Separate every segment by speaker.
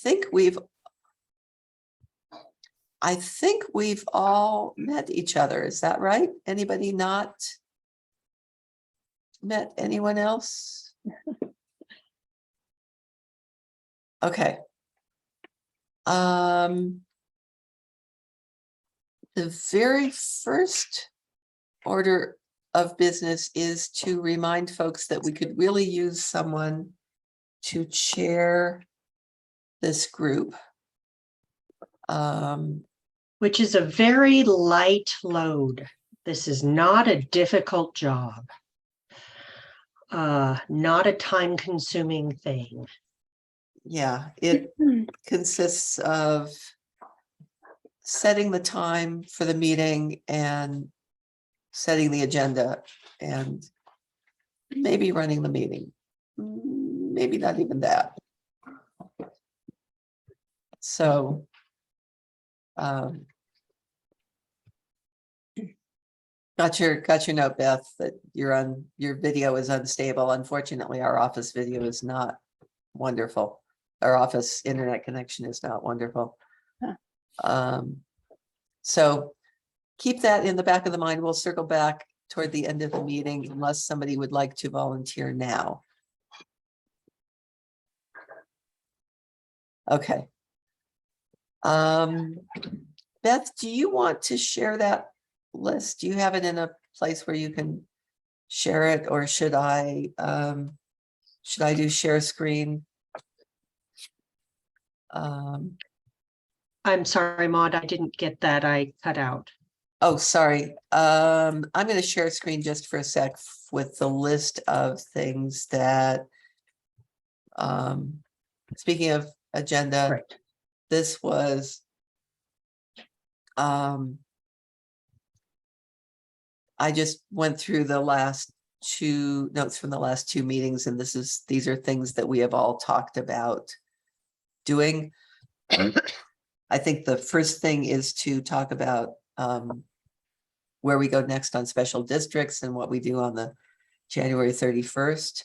Speaker 1: think we've all met each other. Is that right? Anybody not met anyone else? Okay. The very first order of business is to remind folks that we could really use someone to chair this group.
Speaker 2: Which is a very light load. This is not a difficult job. Not a time-consuming thing.
Speaker 1: Yeah, it consists of setting the time for the meeting and setting the agenda and maybe running the meeting. Maybe not even that. So got your note, Beth, that your video is unstable. Unfortunately, our office video is not wonderful. Our office internet connection is not wonderful. So keep that in the back of the mind. We'll circle back toward the end of the meeting unless somebody would like to volunteer now. Okay. Beth, do you want to share that list? Do you have it in a place where you can share it, or should I do share screen?
Speaker 2: I'm sorry, Maud, I didn't get that. I cut out.
Speaker 1: Oh, sorry. I'm going to share screen just for a sec with the list of things that, speaking of agenda,
Speaker 2: Right.
Speaker 1: this was, I just went through the last two notes from the last two meetings, and these are things that we have all talked about doing. I think the first thing is to talk about where we go next on special districts and what we do on the January 31st.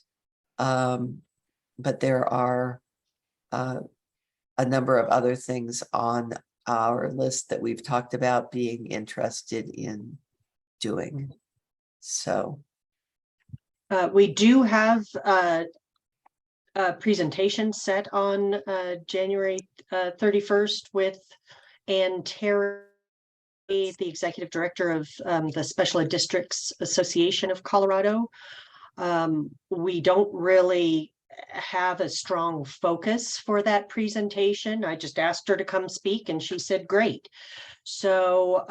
Speaker 1: But there are a number of other things on our list that we've talked about being interested in doing. So
Speaker 2: We do have a presentation set on January 31st with Ann Terry, the executive director of the Special Ed Districts Association of Colorado. We don't really have a strong focus for that presentation. I just asked her to come speak and she said, great. So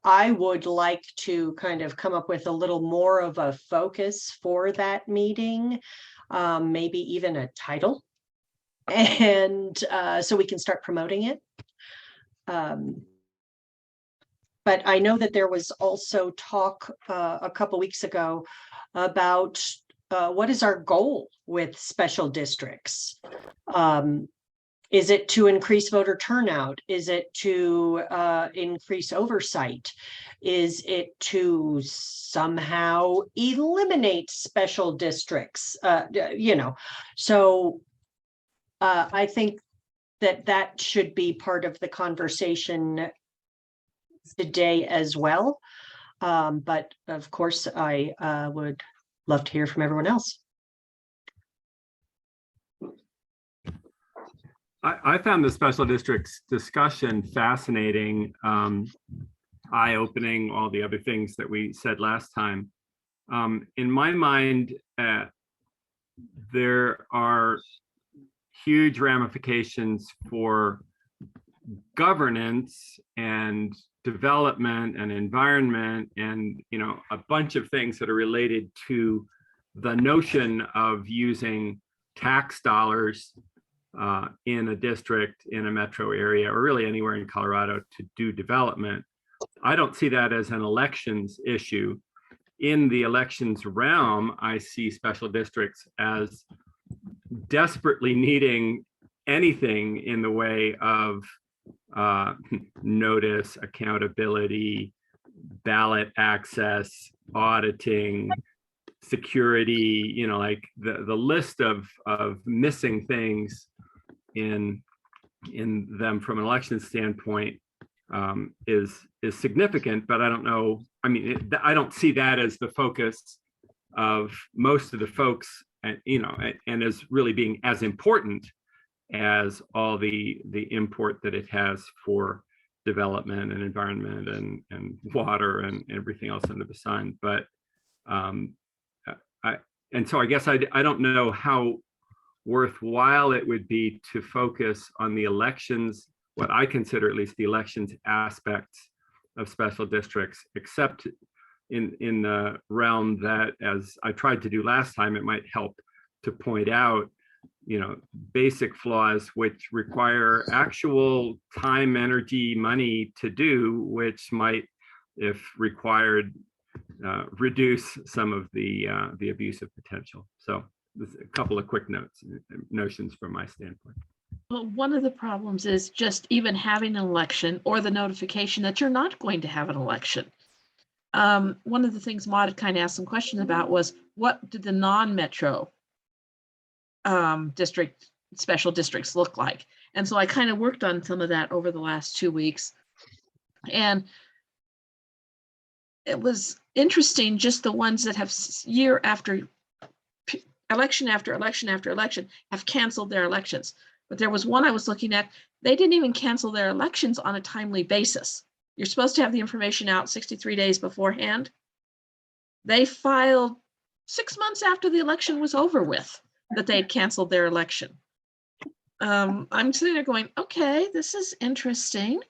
Speaker 2: I would like to kind of come up with a little more of a focus for that meeting, maybe even a title, and so we can start promoting it. But I know that there was also talk a couple weeks ago about what is our goal with special districts? Is it to increase voter turnout? Is it to increase oversight? Is it to somehow eliminate special districts? So I think that should be part of the conversation today as well. But of course, I would love to hear from everyone else.
Speaker 3: I found the special districts discussion fascinating, eye-opening, all the other things that we said last time. In my mind, there are huge ramifications for governance and development and environment and a bunch of things that are related to the notion of using tax dollars in a district, in a metro area, or really anywhere in Colorado to do development. I don't see that as an elections issue. In the elections realm, I see special districts as desperately needing anything in the way of notice, accountability, ballot access, auditing, security, like the list of missing things in them from an election standpoint is significant, but I don't know. I mean, I don't see that as the focus of most of the folks, and and as really being as important as all the import that it has for development and environment and water and everything else under the sun. But so I guess I don't know how worthwhile it would be to focus on the elections, what I consider at least the elections aspects of special districts, except in the realm that, as I tried to do last time, it might help to point out, basic flaws which require actual time, energy, money to do, which might, if required, reduce some of the abusive potential. So a couple of quick notions from my standpoint.
Speaker 4: Well, one of the problems is just even having an election or the notification that you're not going to have an election. One of the things Maud kind of asked some questions about was, what did the non-metro special districts look like? And so I kind of worked on some of that over the last 2 weeks. And it was interesting, just the ones that have year after election after election after election have canceled their elections. But there was one I was looking at, they didn't even cancel their elections on a timely basis. You're supposed to have the information out 63 days beforehand. They filed 6 months after the election was over with that they had canceled their election. I'm sitting there going, okay, this is interesting.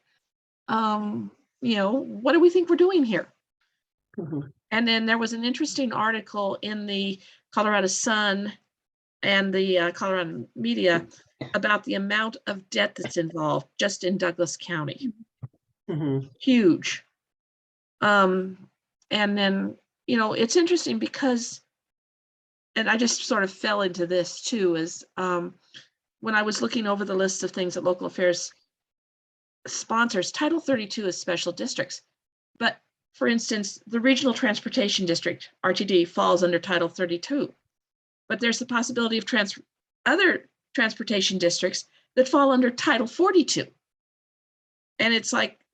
Speaker 4: What do we think we're doing here?
Speaker 2: Mhm.
Speaker 4: And then there was an interesting article in the Colorado Sun and the Colorado Media about the amount of debt that's involved just in Douglas County.
Speaker 2: Mhm.
Speaker 4: Huge. And then, it's interesting because, and I just sort of fell into this too, is when I was looking over the list of things that local affairs sponsors, Title 32 is special districts. But for instance, the Regional Transportation District, RTD, falls under Title 32. But there's the possibility of other transportation districts that fall under Title 42. And it's like,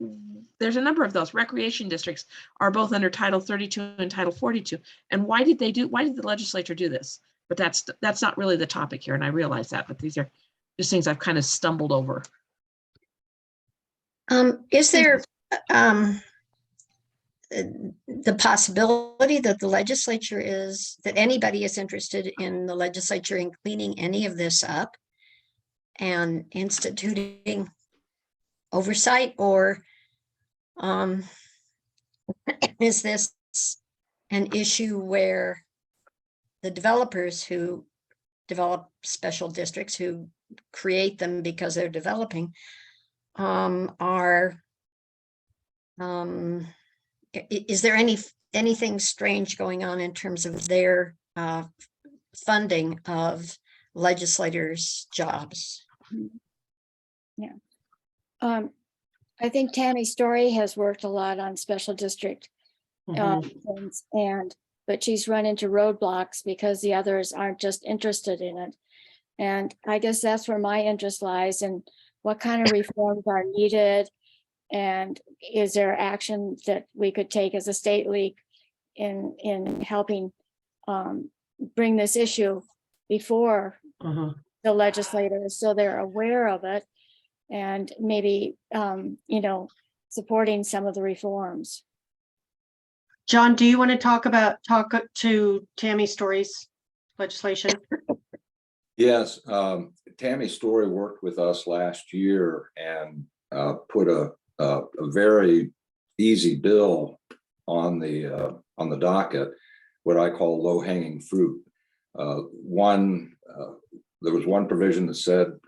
Speaker 4: there's a number of those. Recreation districts are both under Title 32 and Title 42. And why did the legislature do this? But that's not really the topic here, and I realize that, but these are just things I've kind of stumbled over.
Speaker 5: Is there the possibility that that anybody is interested in the legislature in cleaning any of this up and instituting oversight, or is this an issue where the developers who develop special districts, who create them because they're developing, is there anything strange going on in terms of their funding of legislators' jobs?
Speaker 6: Yeah. I think Tammy Story has worked a lot on special district
Speaker 2: Mhm.
Speaker 6: things, but she's run into roadblocks because the others aren't just interested in it. And I guess that's where my interest lies, in what kind of reforms are needed, and is there action that we could take as a state league in helping bring this issue before
Speaker 2: Mhm.
Speaker 6: the legislators, so they're aware of it, and maybe supporting some of the reforms.
Speaker 2: John, do you want to talk to Tammy Story's legislation?
Speaker 7: Yes, Tammy Story worked with us last year and put a very easy bill on the docket, what I call low-hanging fruit. There was one provision that said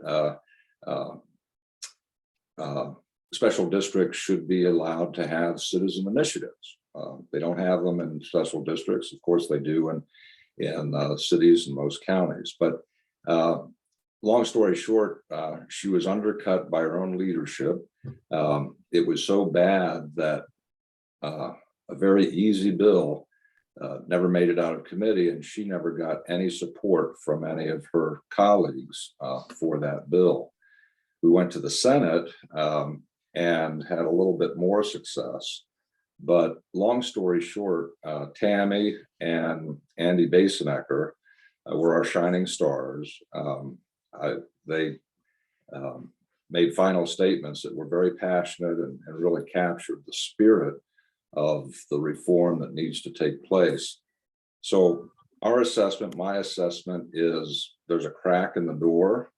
Speaker 7: special districts should be allowed to have citizen initiatives. They don't have them in special districts. Of course, they do in cities and most counties. But long story short, she was undercut by her own leadership. It was so bad that a very easy bill never made it out of committee, and she never got any support from any of her colleagues for that bill. We went to the Senate and had a little bit more success. But long story short, Tammy and Andy Basenecker were our shining stars. They made final statements that were very passionate and really captured the spirit of the reform that needs to take place. So our assessment, my assessment, is there's a crack in the door.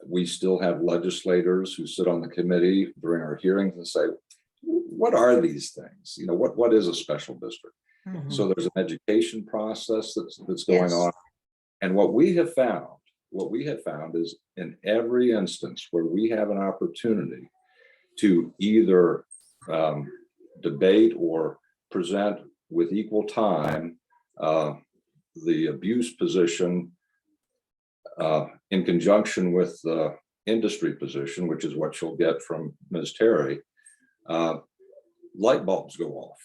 Speaker 7: We still have legislators who sit on the committee during our hearings and say, what are these things? You know, what is a special district? So there's an education process that's going
Speaker 5: Yes.
Speaker 7: on. And what we have found is in every instance where we have an opportunity to either debate or present with equal time the abuse position in conjunction with the industry position, which is what you'll get from Ms. Terry, light bulbs go off.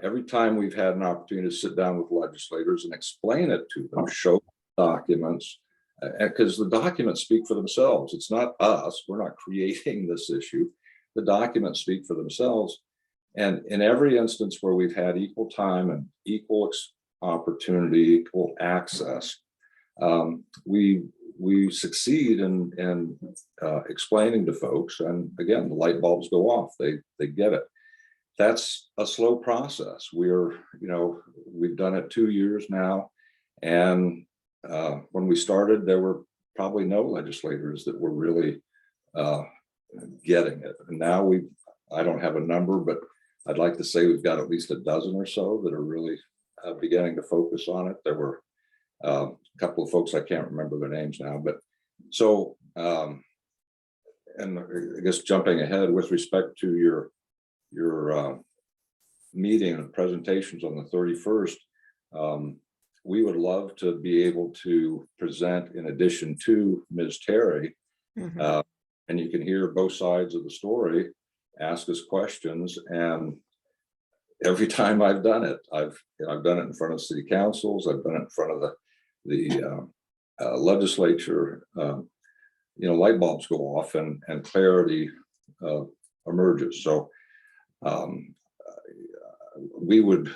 Speaker 7: Every time we've had an opportunity to sit down with legislators and explain it to them, show documents, because the documents speak for themselves. It's not us. We're not creating this issue. The documents speak for themselves. And in every instance where we've had equal time and equal opportunity, equal access, we succeed in explaining to folks. And again, the light bulbs go off. They get it. That's a slow process. We've done it 2 years now. And when we started, there were probably no legislators that were really getting it. And now I don't have a number, but I'd like to say we've got at least a dozen or so that are really beginning to focus on it. There were a couple of folks, I can't remember their names now, but so, and I guess jumping ahead with respect to your meeting and presentations on the 31st, we would love to be able to present in addition to Ms. Terry, and you can hear both sides of the story, ask us questions. And every time I've done it, I've done it in front of city councils, I've done it in front of the legislature, light bulbs go off and clarity emerges. So we would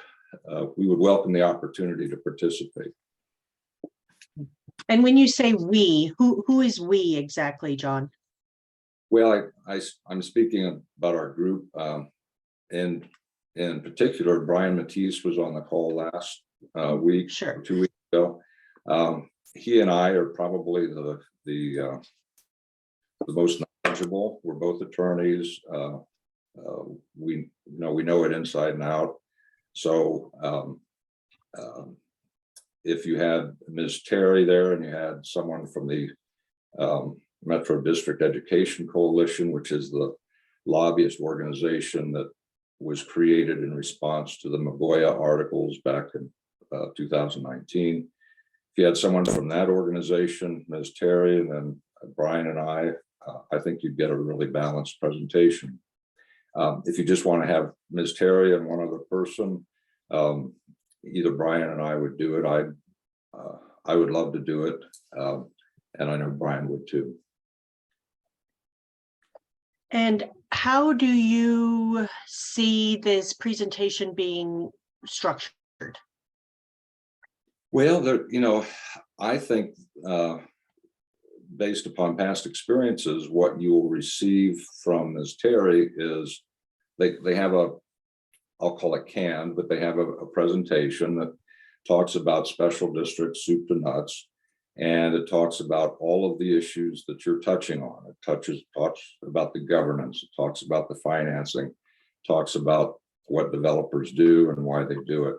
Speaker 7: welcome the opportunity to participate.
Speaker 2: And when you say we, who is we exactly, John?
Speaker 7: Well, I'm speaking about our group. And in particular, Brian Matisse was on the call last week,
Speaker 2: Sure.
Speaker 7: 2 weeks ago. He and I are probably the most knowledgeable. We're both attorneys. We know it inside and out. So if you had Ms. Terry there and you had someone from the Metro District Education Coalition, which is the lobbyist organization that was created in response to the Magoya articles back in 2019. If you had someone from that organization, Ms. Terry, and then Brian and I think you'd get a really balanced presentation. If you just want to have Ms. Terry and one other person, either Brian and I would do it. I would love to do it. And I know Brian would too.
Speaker 2: And how do you see this presentation being structured?
Speaker 7: Well, I think based upon past experiences, what you will receive from Ms. Terry is they have I'll call it canned, but they have a presentation that talks about special districts, soup to nuts. And it talks about all of the issues that you're touching on. It talks about the governance, it talks about the financing, talks about what developers do and why they do it.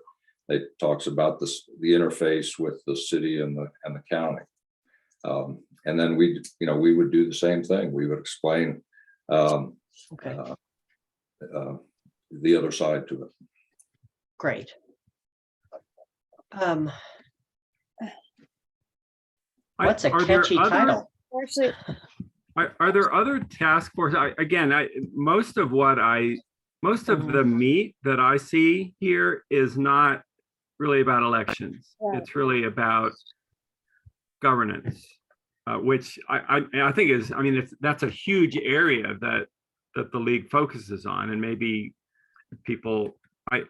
Speaker 7: It talks about the interface with the city and the county. And then we would do the same thing. We would explain
Speaker 2: Okay,
Speaker 7: the other side to it.
Speaker 2: great. What's a
Speaker 3: Are there
Speaker 2: catchy
Speaker 3: other-
Speaker 2: title?
Speaker 6: Actually,
Speaker 3: Are there other task forces? Most most of the meat that I see here is not really about elections.
Speaker 6: Right.
Speaker 3: It's really about governance, which I think is, I mean, that's a huge area that the league focuses on, and maybe people, and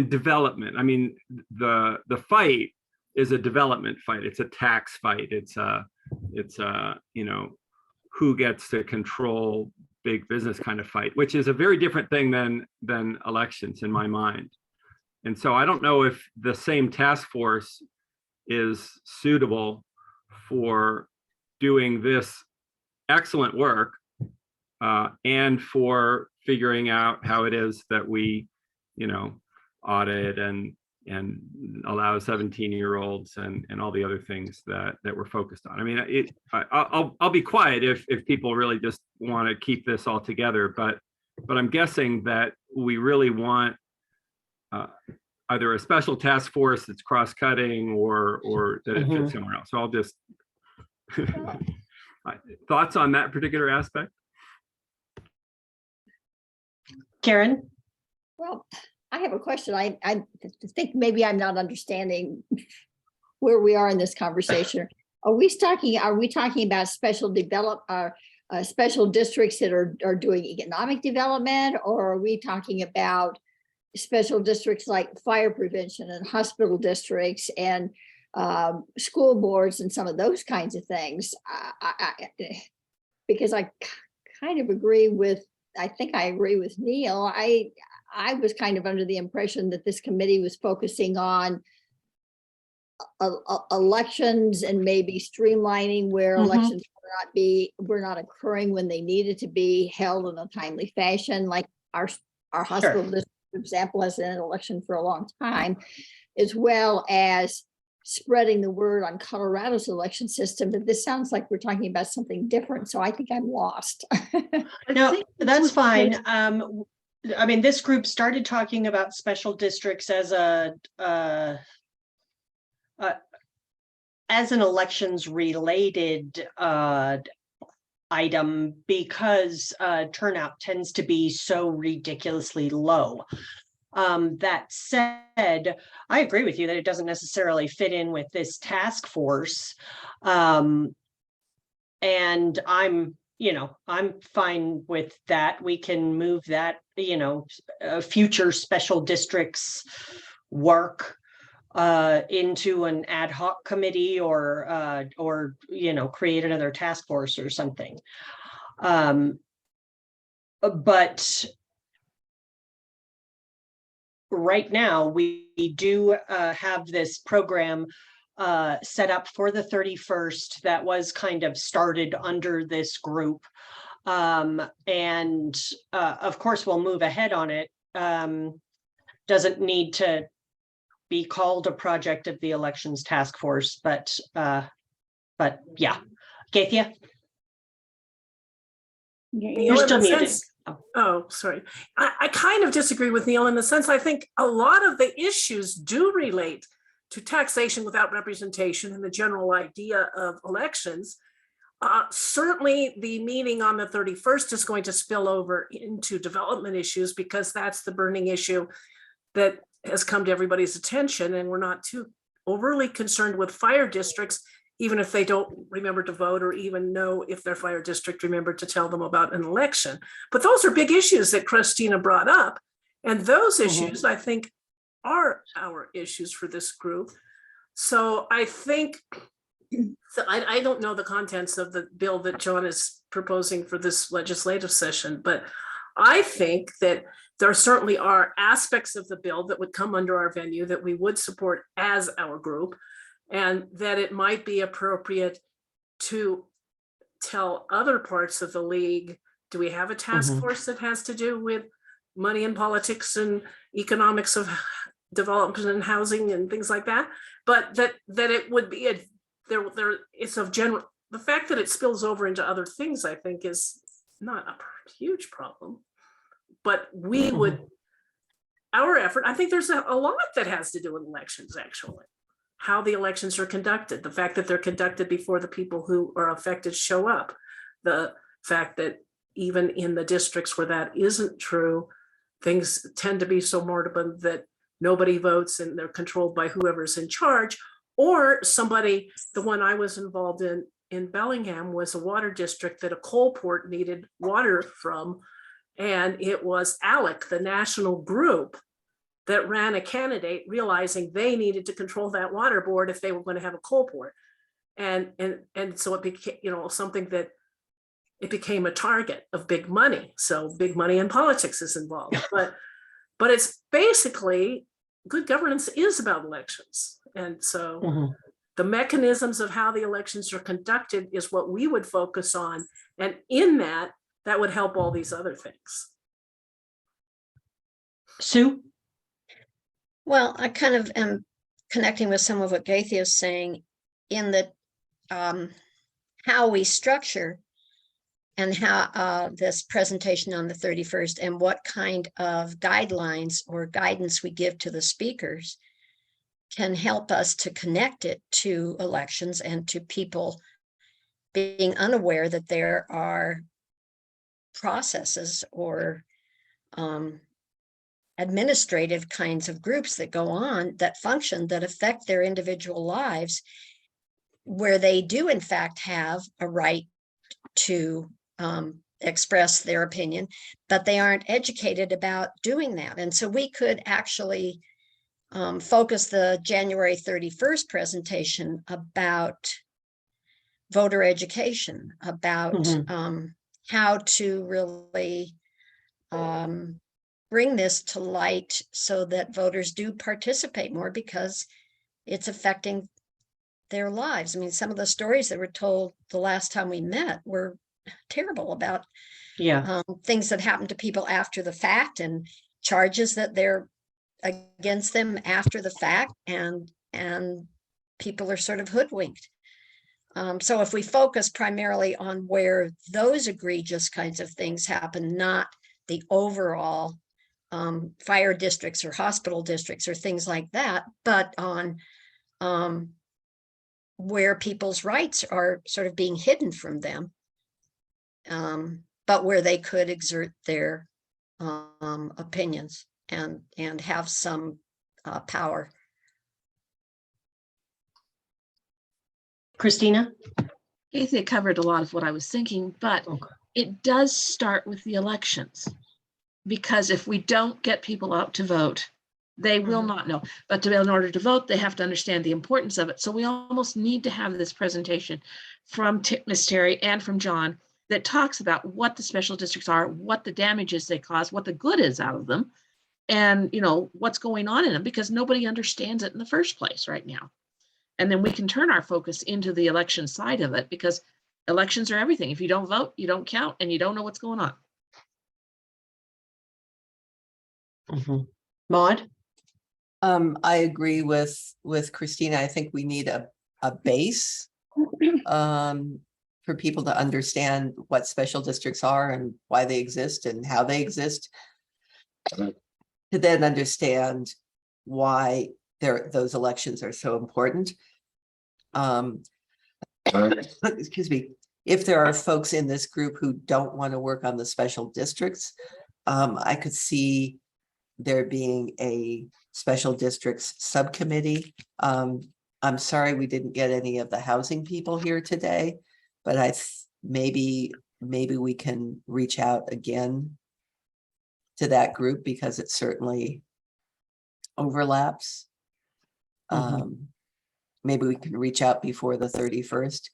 Speaker 3: development. I mean, the fight is a development fight. It's a tax fight. It's who gets to control big business kind of fight, which is a very different thing than elections in my mind. And so I don't know if the same task force is suitable for doing this excellent work and for figuring out how it is that we, audit and allow 17-year-olds and all the other things that we're focused on. I mean, I'll be quiet if people really just want to keep this all together, but I'm guessing that we really want either a special task force that's cross-cutting or that it fits somewhere else. So I'll just thoughts on that particular aspect.
Speaker 2: Karen?
Speaker 5: Well, I have a question. I think maybe I'm not understanding where we are in this conversation. Are we talking about special districts that are doing economic development, or are we talking about special districts like fire prevention and hospital districts and school boards and some of those kinds of things? Because I kind of agree with, I think I agree with Neil. I was kind of under the impression that this committee was focusing on elections and maybe streamlining where elections were not occurring when they needed to be held in a timely fashion. Like our hospital district, for example, has an election for a long time, as well as spreading the word on Colorado's election system. But this sounds like we're talking about something different. So I think I'm lost.
Speaker 2: No, that's fine. I mean, this group started talking about special districts as an elections related item because turnout tends to be so ridiculously low. That said, I agree with you that it doesn't necessarily fit in with this task force. And I'm fine with that. We can move that, future special districts work into an ad hoc committee or create another task force or something. But right now we do have this program set up for the 31st that was kind of started under this group. And of course, we'll move ahead on it. Doesn't need to be called a project of the elections task force, but yeah. Gaithia? You're still muted.
Speaker 8: Oh, sorry. I kind of disagree with Neil in the sense I think a lot of the issues do relate to taxation without representation and the general idea of elections. Certainly the meeting on the 31st is going to spill over into development issues because that's the burning issue that has come to everybody's attention, and we're not too overly concerned with fire districts, even if they don't remember to vote or even know if their fire district remembered to tell them about an election. But those are big issues that Christina brought up. And those issues, I think, are our issues for this group. So I think, I don't know the contents of the bill that John is proposing for this legislative session, but I think that there certainly are aspects of the bill that would come under our venue that we would support as our group, and that it might be appropriate to tell other parts of the league, do we have a task force that has to do with money and politics and economics of development and housing and things like that? But that it would be it's of general, the fact that it spills over into other things, I think, is not a huge problem. But we would, our effort, I think there's a lot that has to do with elections, actually. How the elections are conducted, the fact that they're conducted before the people who are affected show up, the fact that even in the districts where that isn't true, things tend to be so moribund that nobody votes and they're controlled by whoever's in charge. Or somebody, the one I was involved in Bellingham was a water district that a coal port needed water from. And it was ALEC, the national group, that ran a candidate realizing they needed to control that water board if they were going to have a coal port. And so it became, something that it became a target of big money. So big money in politics is involved. But it's basically, good governance is about elections. And so the mechanisms of how the elections are conducted is what we would focus on. And in that would help all these other things.
Speaker 2: Sue?
Speaker 5: Well, I kind of am connecting with some of what Gaithia is saying in that how we structure and how this presentation on the 31st and what kind of guidelines or guidance we give to the speakers can help us to connect it to elections and to people being unaware that there are processes or administrative kinds of groups that go on that function, that affect their individual lives, where they do in fact have a right to express their opinion, but they aren't educated about doing that. And so we could actually focus the January 31st presentation about voter education, about how to really bring this to light so that voters do participate more, because it's affecting their lives. I mean, some of the stories that were told the last time we met were terrible about things that happened to people after the fact and charges that they're against them after the fact, and people are sort of hoodwinked. So if we focus primarily on where those egregious kinds of things happen, not the overall fire districts or hospital districts or things like that, but on where people's rights are sort of being hidden from them, but where they could exert their opinions and have some power.
Speaker 2: Christina?
Speaker 4: Gaithia covered a lot of what I was thinking, but it does start with the elections. Because if we don't get people out to vote, they will not know. But in order to vote, they have to understand the importance of it. So we almost need to have this presentation from Ms. Terry and from John that talks about what the special districts are, what the damages they cause, what the good is out of them, and what's going on in them, because nobody understands it in the first place right now. And then we can turn our focus into the election side of it, because elections are everything. If you don't vote, you don't count, and you don't know what's going on.
Speaker 2: Maud?
Speaker 1: I agree with Christina. I think we need a base for people to understand what special districts are and why they exist and how they exist, to then understand why those elections are so important. Excuse me. If there are folks in this group who don't want to work on the special districts, I could see there being a special districts subcommittee. I'm sorry we didn't get any of the housing people here today, but maybe we can reach out again to that group, because it certainly overlaps. Maybe we can reach out before the 31st.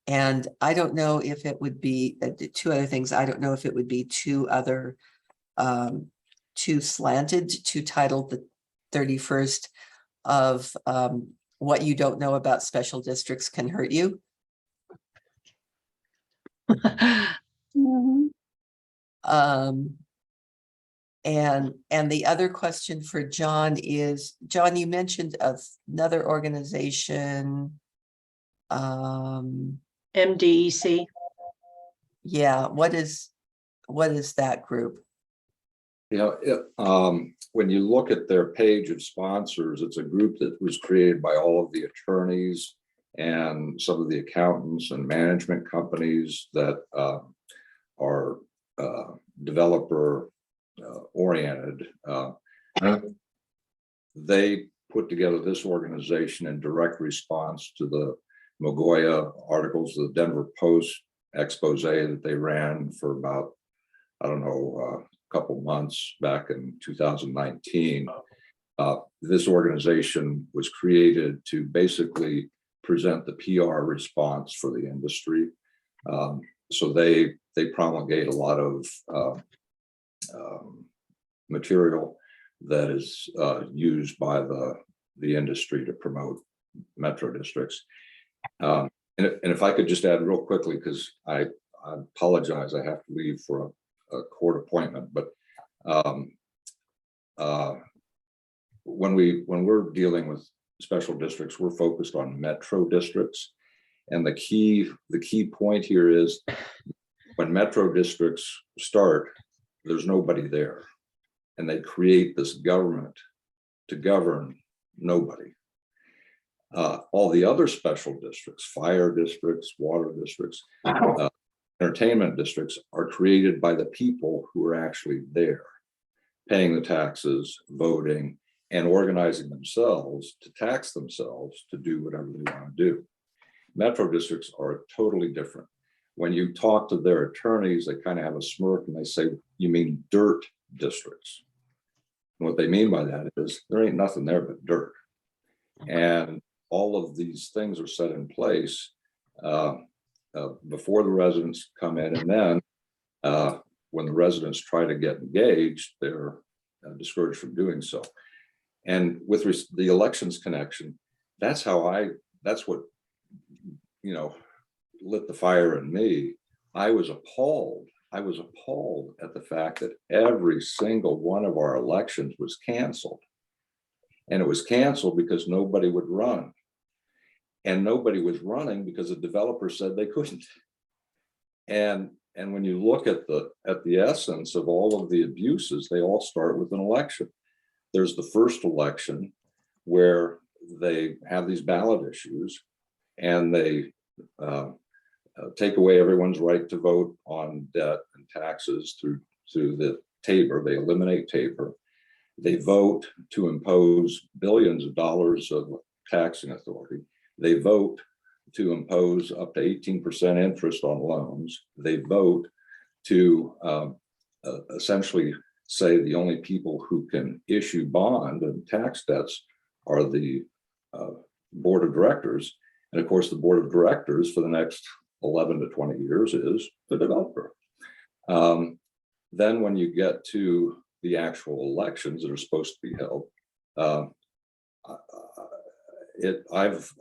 Speaker 1: And I don't know if it would be two other things. I don't know if it would be too slanted to title the 31st of what you don't know about special districts can hurt you. And the other question for John is, John, you mentioned another organization.
Speaker 2: MDEC.
Speaker 1: Yeah, what is that group?
Speaker 7: When you look at their page of sponsors, it's a group that was created by all of the attorneys and some of the accountants and management companies that are developer oriented. They put together this organization in direct response to the Mogoya articles, the Denver Post expose that they ran for about, I don't know, a couple months back in 2019. This organization was created to basically present the PR response for the industry. So they promulgate a lot of material that is used by the industry to promote metro districts. And if I could just add real quickly, because I apologize, I have to leave for a court appointment, but when we're dealing with special districts, we're focused on metro districts. And the key point here is when metro districts start, there's nobody there. And they create this government to govern nobody. All the other special districts, fire districts, water districts, entertainment districts are created by the people who are actually there, paying the taxes, voting, and organizing themselves to tax themselves to do whatever they want to do. Metro districts are totally different. When you talk to their attorneys, they kind of have a smirk and they say, "You mean dirt districts?" And what they mean by that is there ain't nothing there but dirt. And all of these things are set in place before the residents come in, and then when the residents try to get engaged, they're discouraged from doing so. And with the elections connection, that's what, lit the fire in me. I was appalled at the fact that every single one of our elections was canceled. And it was canceled because nobody would run. And nobody was running because the developer said they couldn't. And when you look at the essence of all of the abuses, they all start with an election. There's the first election where they have these ballot issues and they take away everyone's right to vote on debt and taxes through the TABOR. They eliminate TABOR. They vote to impose billions of dollars of taxing authority. They vote to impose up to 18% interest on loans. They vote to essentially say the only people who can issue bond and tax debts are the board of directors. And of course, the board of directors for the next 11 to 20 years is the developer. Then when you get to the actual elections that are supposed to be held, I've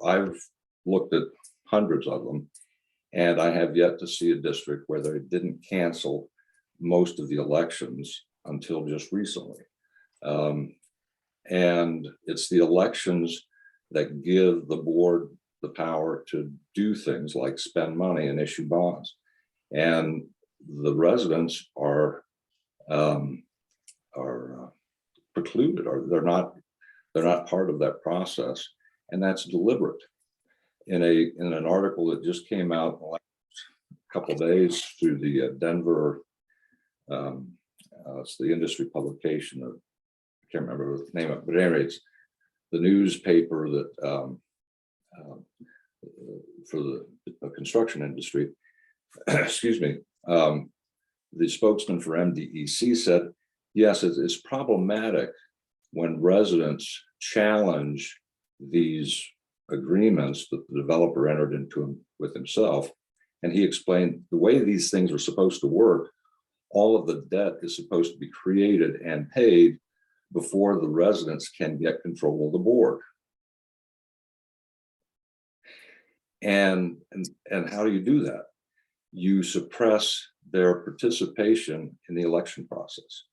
Speaker 7: looked at hundreds of them, and I have yet to see a district where they didn't cancel most of the elections until just recently. And it's the elections that give the board the power to do things like spend money and issue bonds. And the residents are precluded, or they're not part of that process, and that's deliberate. In an article that just came out in the last couple of days through the Denver, it's the industry publication of, I can't remember the name of it, but anyway, it's the newspaper that for the construction industry, excuse me, the spokesman for MDEC said, yes, it's problematic when residents challenge these agreements that the developer entered into with himself. And he explained the way these things are supposed to work, all of the debt is supposed to be created and paid before the residents can get control of the board. And how do you do that? You suppress their participation in the election process.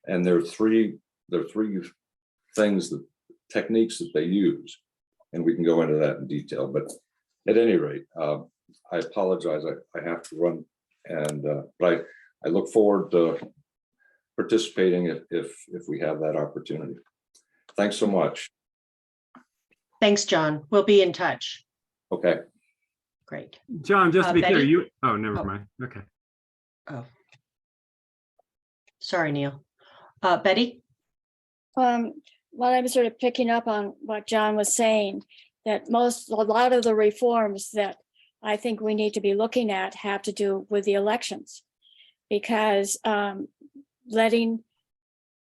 Speaker 7: And there are three things, techniques that they use. And we can go into that in detail, but at any rate, I apologize, I have to run, and but I look forward to participating if we have that opportunity. Thanks so much.
Speaker 2: Thanks, John. We'll be in touch.
Speaker 7: Okay.
Speaker 2: Great.
Speaker 3: John, just to be clear,
Speaker 2: Betty?
Speaker 3: never
Speaker 2: Oh.
Speaker 3: mind. Okay.
Speaker 2: Oh, Sorry, Neil. Betty?
Speaker 6: Well, I'm sort of picking up on what John was saying, that a lot of the reforms that I think we need to be looking at have to do with the elections. Because letting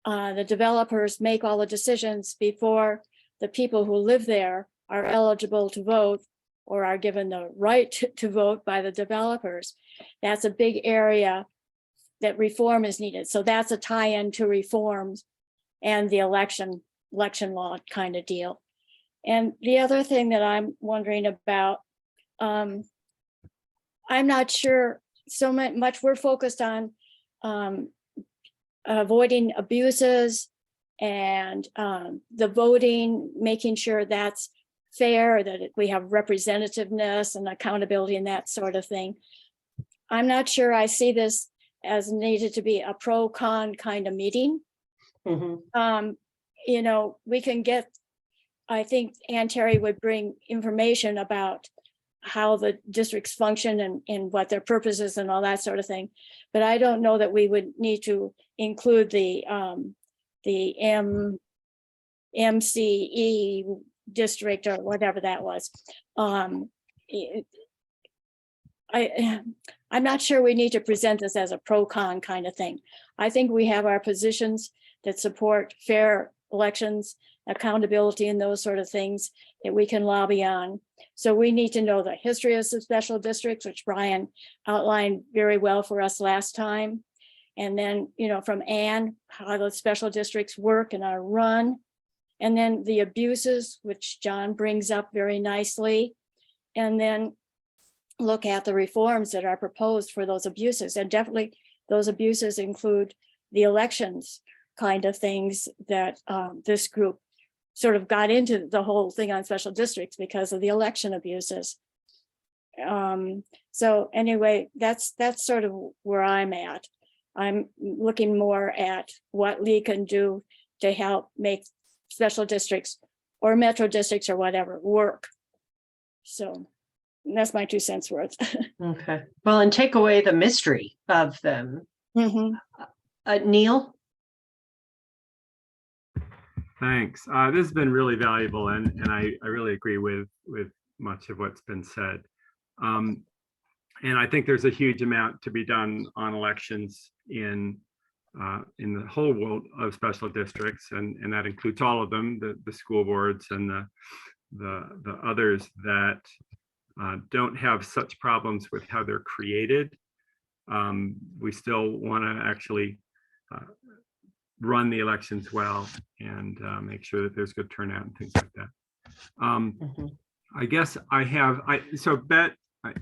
Speaker 6: the developers make all the decisions before the people who live there are eligible to vote or are given the right to vote by the developers, that's a big area that reform is needed. So that's a tie-in to reforms and the election law kind of deal. And the other thing that I'm wondering about, I'm not sure so much we're focused on avoiding abuses and the voting, making sure that's fair, that we have representativeness and accountability and that sort of thing. I'm not sure I see this as needed to be a pro-con kind of meeting.
Speaker 2: Mhm.
Speaker 6: You know, we can get, I think Ann Terry would bring information about how the districts function and what their purpose is and all that sort of thing. But I don't know that we would need to include the MCE district or whatever that was. I'm not sure we need to present this as a pro-con kind of thing. I think we have our positions that support fair elections, accountability and those sort of things that we can lobby on. So we need to know the history of some special districts, which Brian outlined very well for us last time. And then, you know, from Ann, how the special districts work and are run. And then the abuses, which John brings up very nicely. And then look at the reforms that are proposed for those abuses. And definitely those abuses include the elections kind of things that this group sort of got into the whole thing on special districts because of the election abuses. So anyway, that's sort of where I'm at. I'm looking more at what Lee can do to help make special districts or metro districts or whatever work. So that's my 2 cents worth.
Speaker 2: Okay. Well, and take away the mystery of them.
Speaker 6: Mhm.
Speaker 2: Neil?
Speaker 3: Thanks. This has been really valuable, and I really agree with much of what's been said. And I think there's a huge amount to be done on elections in the whole world of special districts, and that includes all of them, the school boards and the others that don't have such problems with how they're created. We still want to actually run the elections well and make sure that there's good turnout and things like that. I guess so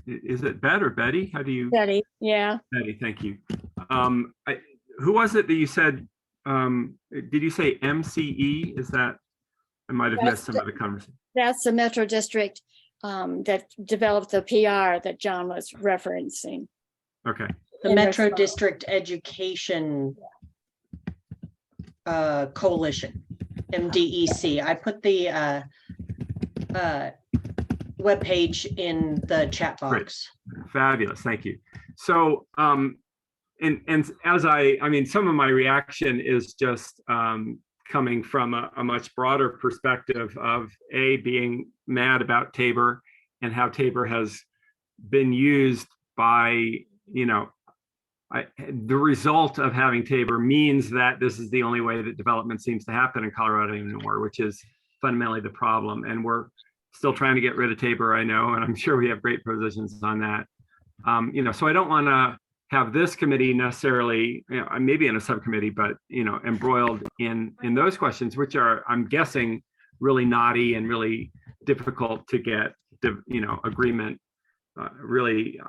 Speaker 3: is it Bet or Betty? How do you?
Speaker 6: Betty, yeah.
Speaker 3: Betty, thank you. Who was it that you said, did you say MCE? Is that, I might have missed some of the conversation.
Speaker 6: That's the metro district that developed the PR that John was referencing.
Speaker 3: Okay.
Speaker 2: The
Speaker 6: And
Speaker 2: Metro
Speaker 6: there's-
Speaker 2: District Education Coalition, MDEC. I put the webpage in the chat box.
Speaker 3: Fabulous, thank you. So, and as I mean, some of my reaction is just coming from a much broader perspective of being mad about Tabor and how Tabor has been used by, you know, the result of having Tabor means that this is the only way that development seems to happen in Colorado anymore, which is fundamentally the problem. And we're still trying to get rid of Tabor, I know, and I'm sure we have great positions on that. You know, so I don't want to have this committee necessarily, you know, maybe in a subcommittee, but, you know, embroiled in those questions, which are, I'm guessing, really knotty and really difficult to get, you know, agreement really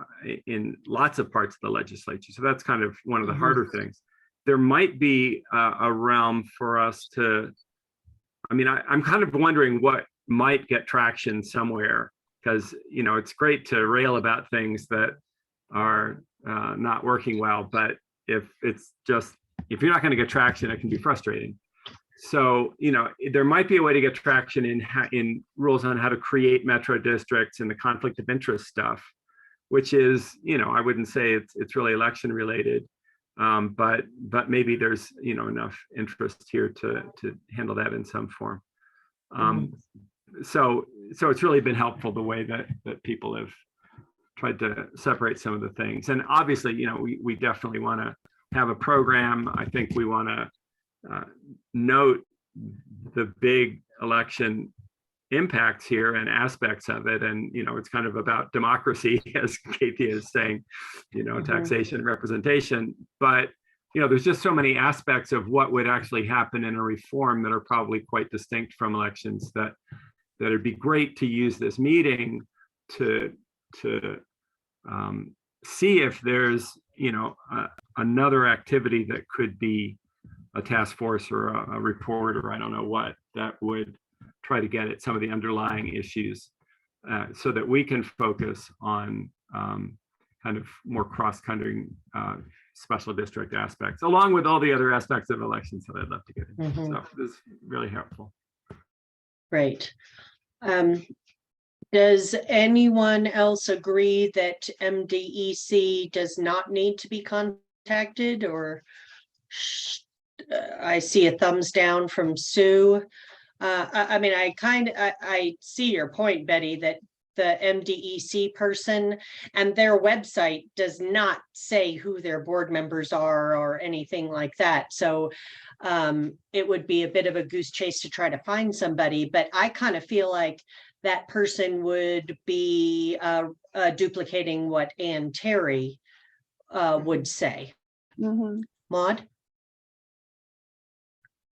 Speaker 3: in lots of parts of the legislature. So that's kind of one of the harder things. There might be a realm for us to, I mean, I'm kind of wondering what might get traction somewhere, because, you know, it's great to rail about things that are not working well, but if you're not going to get traction, it can be frustrating. So, you know, there might be a way to get traction in rules on how to create metro districts and the conflict of interest stuff, which is, you know, I wouldn't say it's really election related, But maybe there's, enough interest here to handle that in some form. So it's really been helpful the way that people have tried to separate some of the things. And obviously, we definitely want to have a program. I think we want to note the big election impacts here and aspects of it. And, it's kind of about democracy, as Katie is saying, taxation, representation. But, there's just so many aspects of what would actually happen in a reform that are probably quite distinct from elections that it'd be great to use this meeting to see if there's, another activity that could be a task force or a report, or I don't know what, that would try to get at some of the underlying issues so that we can focus on kind of more cross-cutting special district aspects, along with all the other aspects of elections that I'd love to get into. So this is really helpful.
Speaker 2: Great. Does anyone else agree that MDEC does not need to be contacted, or I see a thumbs down from Sue. I mean, I see your point, Betty, that the MDEC person and their website does not say who their board members are or anything like that. So it would be a bit of a goose chase to try to find somebody, but I kind of feel like that person would be duplicating what Ann Terry would say. Maud?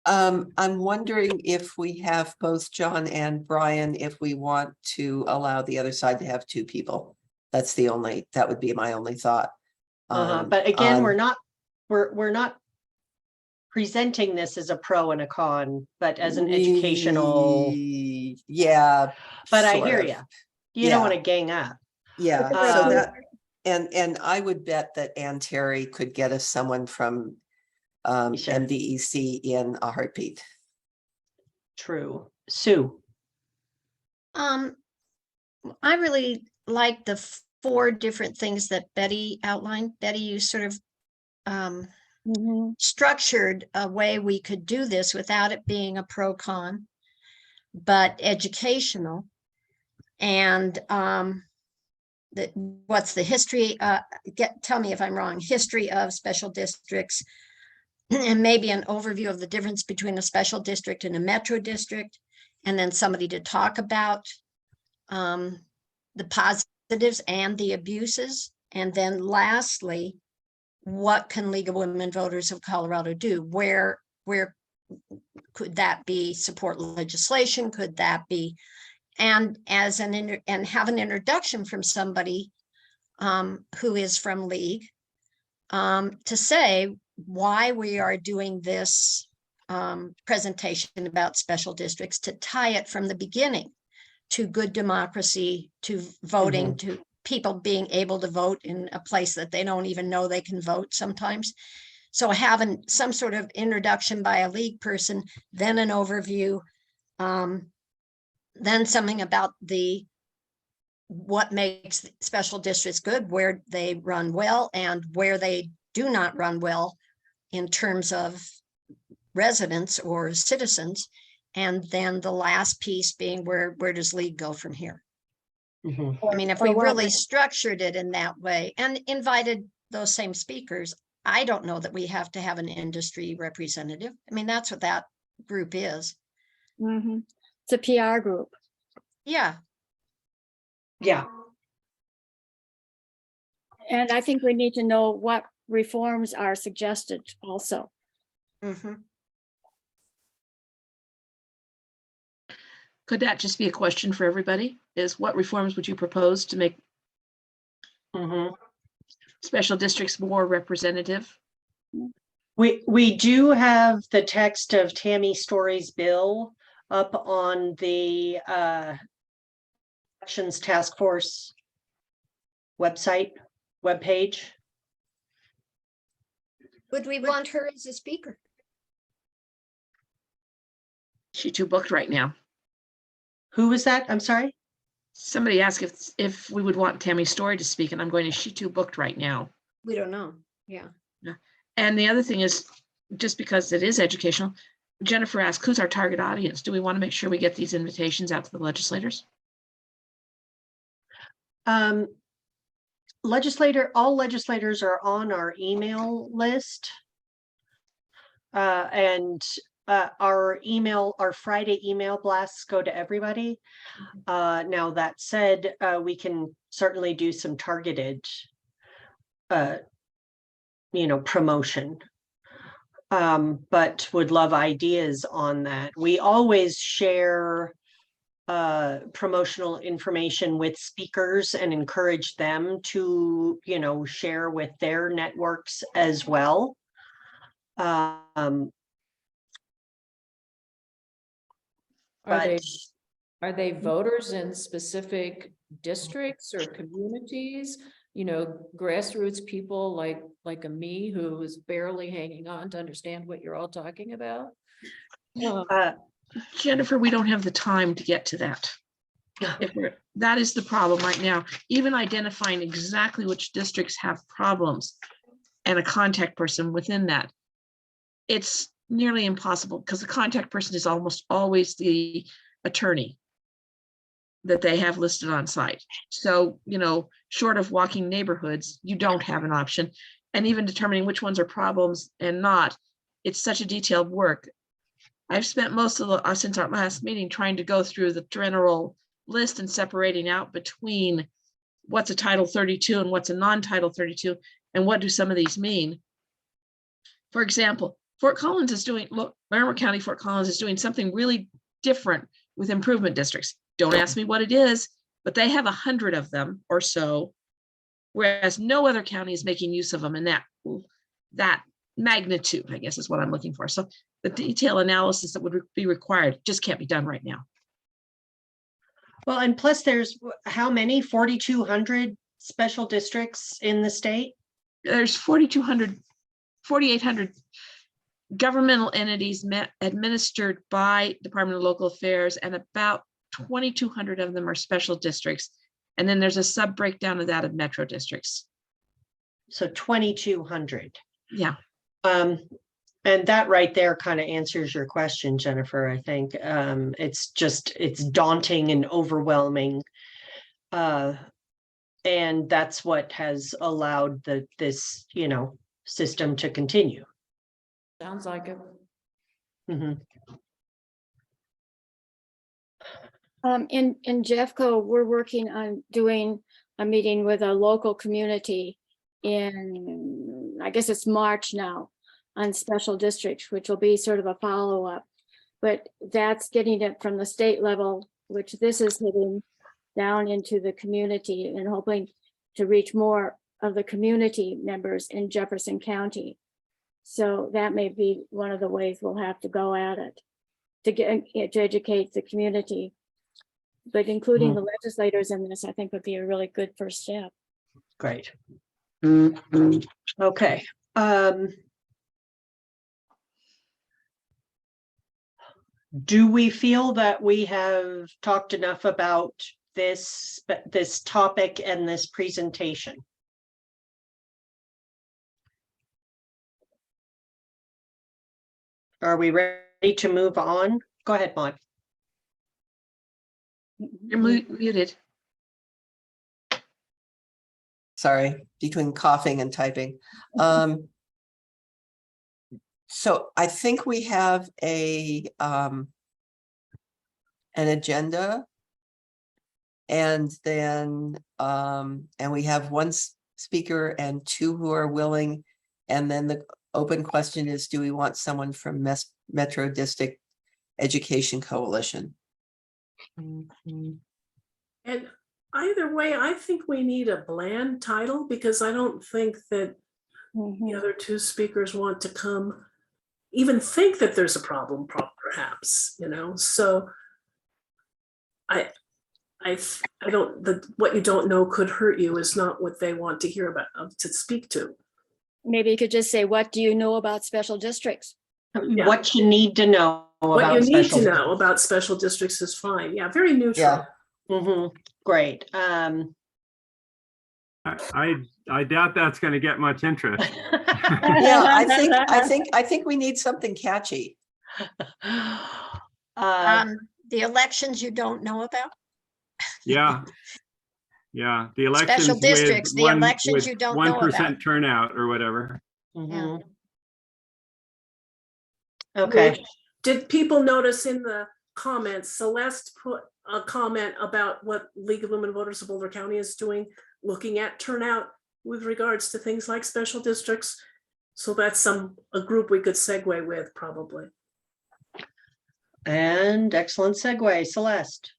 Speaker 1: I'm wondering if we have both John and Brian, if we want to allow the other side to have two people. That would be my only thought.
Speaker 2: But again, we're not presenting this as a pro and a con, but as an educational.
Speaker 1: Yeah.
Speaker 2: But I hear you. You don't want to gang up.
Speaker 1: Yeah. So that, and I would bet that Ann Terry could get us someone from MDEC in a heartbeat.
Speaker 2: True. Sue?
Speaker 5: I really like the 4 different things that Betty outlined. Betty, you sort of structured a way we could do this without it being a pro-con, but educational. And what's the history? Tell me if I'm wrong. History of special districts, and maybe an overview of the difference between a special district and a metro district, and then somebody to talk about the positives and the abuses. And then lastly, what can League of Women Voters of Colorado do? Where could that be support legislation? Could that be, and as and have an introduction from somebody who is from League to say why we are doing this presentation about special districts, to tie it from the beginning to good democracy, to voting, to people being able to vote in a place that they don't even know they can vote sometimes. So having some sort of introduction by a League person, then an overview, then something about what makes special districts good, where they run well and where they do not run well in terms of residents or citizens. And then the last piece being where does League go from here? I mean, if we really structured it in that way and invited those same speakers, I don't know that we have to have an industry representative. I mean, that's what that group is.
Speaker 6: It's a PR group.
Speaker 5: Yeah.
Speaker 2: Yeah.
Speaker 6: And I think we need to know what reforms are suggested also.
Speaker 4: Could that just be a question for everybody? Is what reforms would you propose to make special districts more representative?
Speaker 2: We do have the text of Tammy Story's bill up on the Elections Task Force webpage.
Speaker 5: Would we want her as a speaker?
Speaker 4: She's too booked right now.
Speaker 2: Who was that? I'm sorry.
Speaker 4: Somebody asked if we would want Tammy Story to speak, and I'm going, is she too booked right now?
Speaker 5: We don't know. Yeah.
Speaker 4: And the other thing is, just because it is educational, Jennifer asked, who's our target audience? Do we want to make sure we get these invitations out to the legislators?
Speaker 2: All legislators are on our email list. Our Friday email blasts go to everybody. Now that said, we can certainly do some targeted, promotion. But would love ideas on that. We always share promotional information with speakers and encourage them to, share with their networks as well. But
Speaker 9: Are they voters in specific districts or communities? Grassroots people like a me who is barely hanging on to understand what you're all talking about?
Speaker 4: Jennifer, we don't have the time to get to that. That is the problem right now. Even identifying exactly which districts have problems and a contact person within that, it's nearly impossible because the contact person is almost always the attorney that they have listed on site. So, short of walking neighborhoods, you don't have an option. And even determining which ones are problems and not, it's such a detailed work. I've spent most of since our last meeting trying to go through the general list and separating out between what's a Title 32 and what's a non-Title 32 and what do some of these mean. For example, Larimer County, Fort Collins is doing something really different with improvement districts. Don't ask me what it is, but they have 100 of them or so, whereas no other county is making use of them in that magnitude, I guess is what I'm looking for. So the detailed analysis that would be required just can't be done right now.
Speaker 2: well, and plus there's how many 4,200 special districts in the state?
Speaker 4: There's 4,800 governmental entities administered by Department of Local Affairs, and about 2,200 of them are special districts. And then there's a sub breakdown of that of metro districts.
Speaker 2: So 2,200.
Speaker 4: Yeah.
Speaker 2: And that right there kind of answers your question, Jennifer. I think it's daunting and overwhelming. And that's what has allowed this system to continue.
Speaker 9: Sounds like it.
Speaker 2: Mhm.
Speaker 6: In Jeffco, we're working on doing a meeting with a local community in, I guess it's March now, on special districts, which will be sort of a follow-up. But that's getting it from the state level, which this is hitting down into the community and hoping to reach more of the community members in Jefferson County. So that may be one of the ways we'll have to go at it, to educate the community. But including the legislators in this, I think would be a really good first step.
Speaker 2: Great. Okay. Do we feel that we have talked enough about this topic and this presentation? Are we ready to move on? Go ahead, Maud.
Speaker 4: You're muted.
Speaker 1: Sorry, between coughing and typing. So I think we have an agenda. And then, and we have one speaker and two who are willing. And then the open question is, do we want someone from Metro District Education Coalition?
Speaker 8: And either way, I think we need a bland title because I don't think that the other two speakers want to come, even think that there's a problem, perhaps, so I don't, what you don't know could hurt you is not what they want to hear about, to speak to.
Speaker 6: Maybe you could just say, what do you know about special districts?
Speaker 8: Yeah.
Speaker 2: What you need to know
Speaker 8: What
Speaker 2: about
Speaker 8: you need
Speaker 2: special
Speaker 8: to know about special districts is fine. Yeah, very neutral.
Speaker 1: Yeah.
Speaker 2: Great.
Speaker 3: I doubt that's going to get much interest.
Speaker 1: Yeah, I think we need something catchy.
Speaker 5: The elections you don't know about?
Speaker 3: Yeah. Yeah, the elections
Speaker 5: Special
Speaker 3: with
Speaker 5: districts, the
Speaker 3: one-
Speaker 5: elections
Speaker 3: with
Speaker 5: you don't know about.
Speaker 3: 1% turnout or whatever.
Speaker 2: Mhm. Okay,
Speaker 8: Did people notice in the comments, Celeste put a comment about what League of Women Voters of Boulder County is doing, looking at turnout with regards to things like special districts. So that's a group we could segue with probably.
Speaker 2: and excellent segue, Celeste.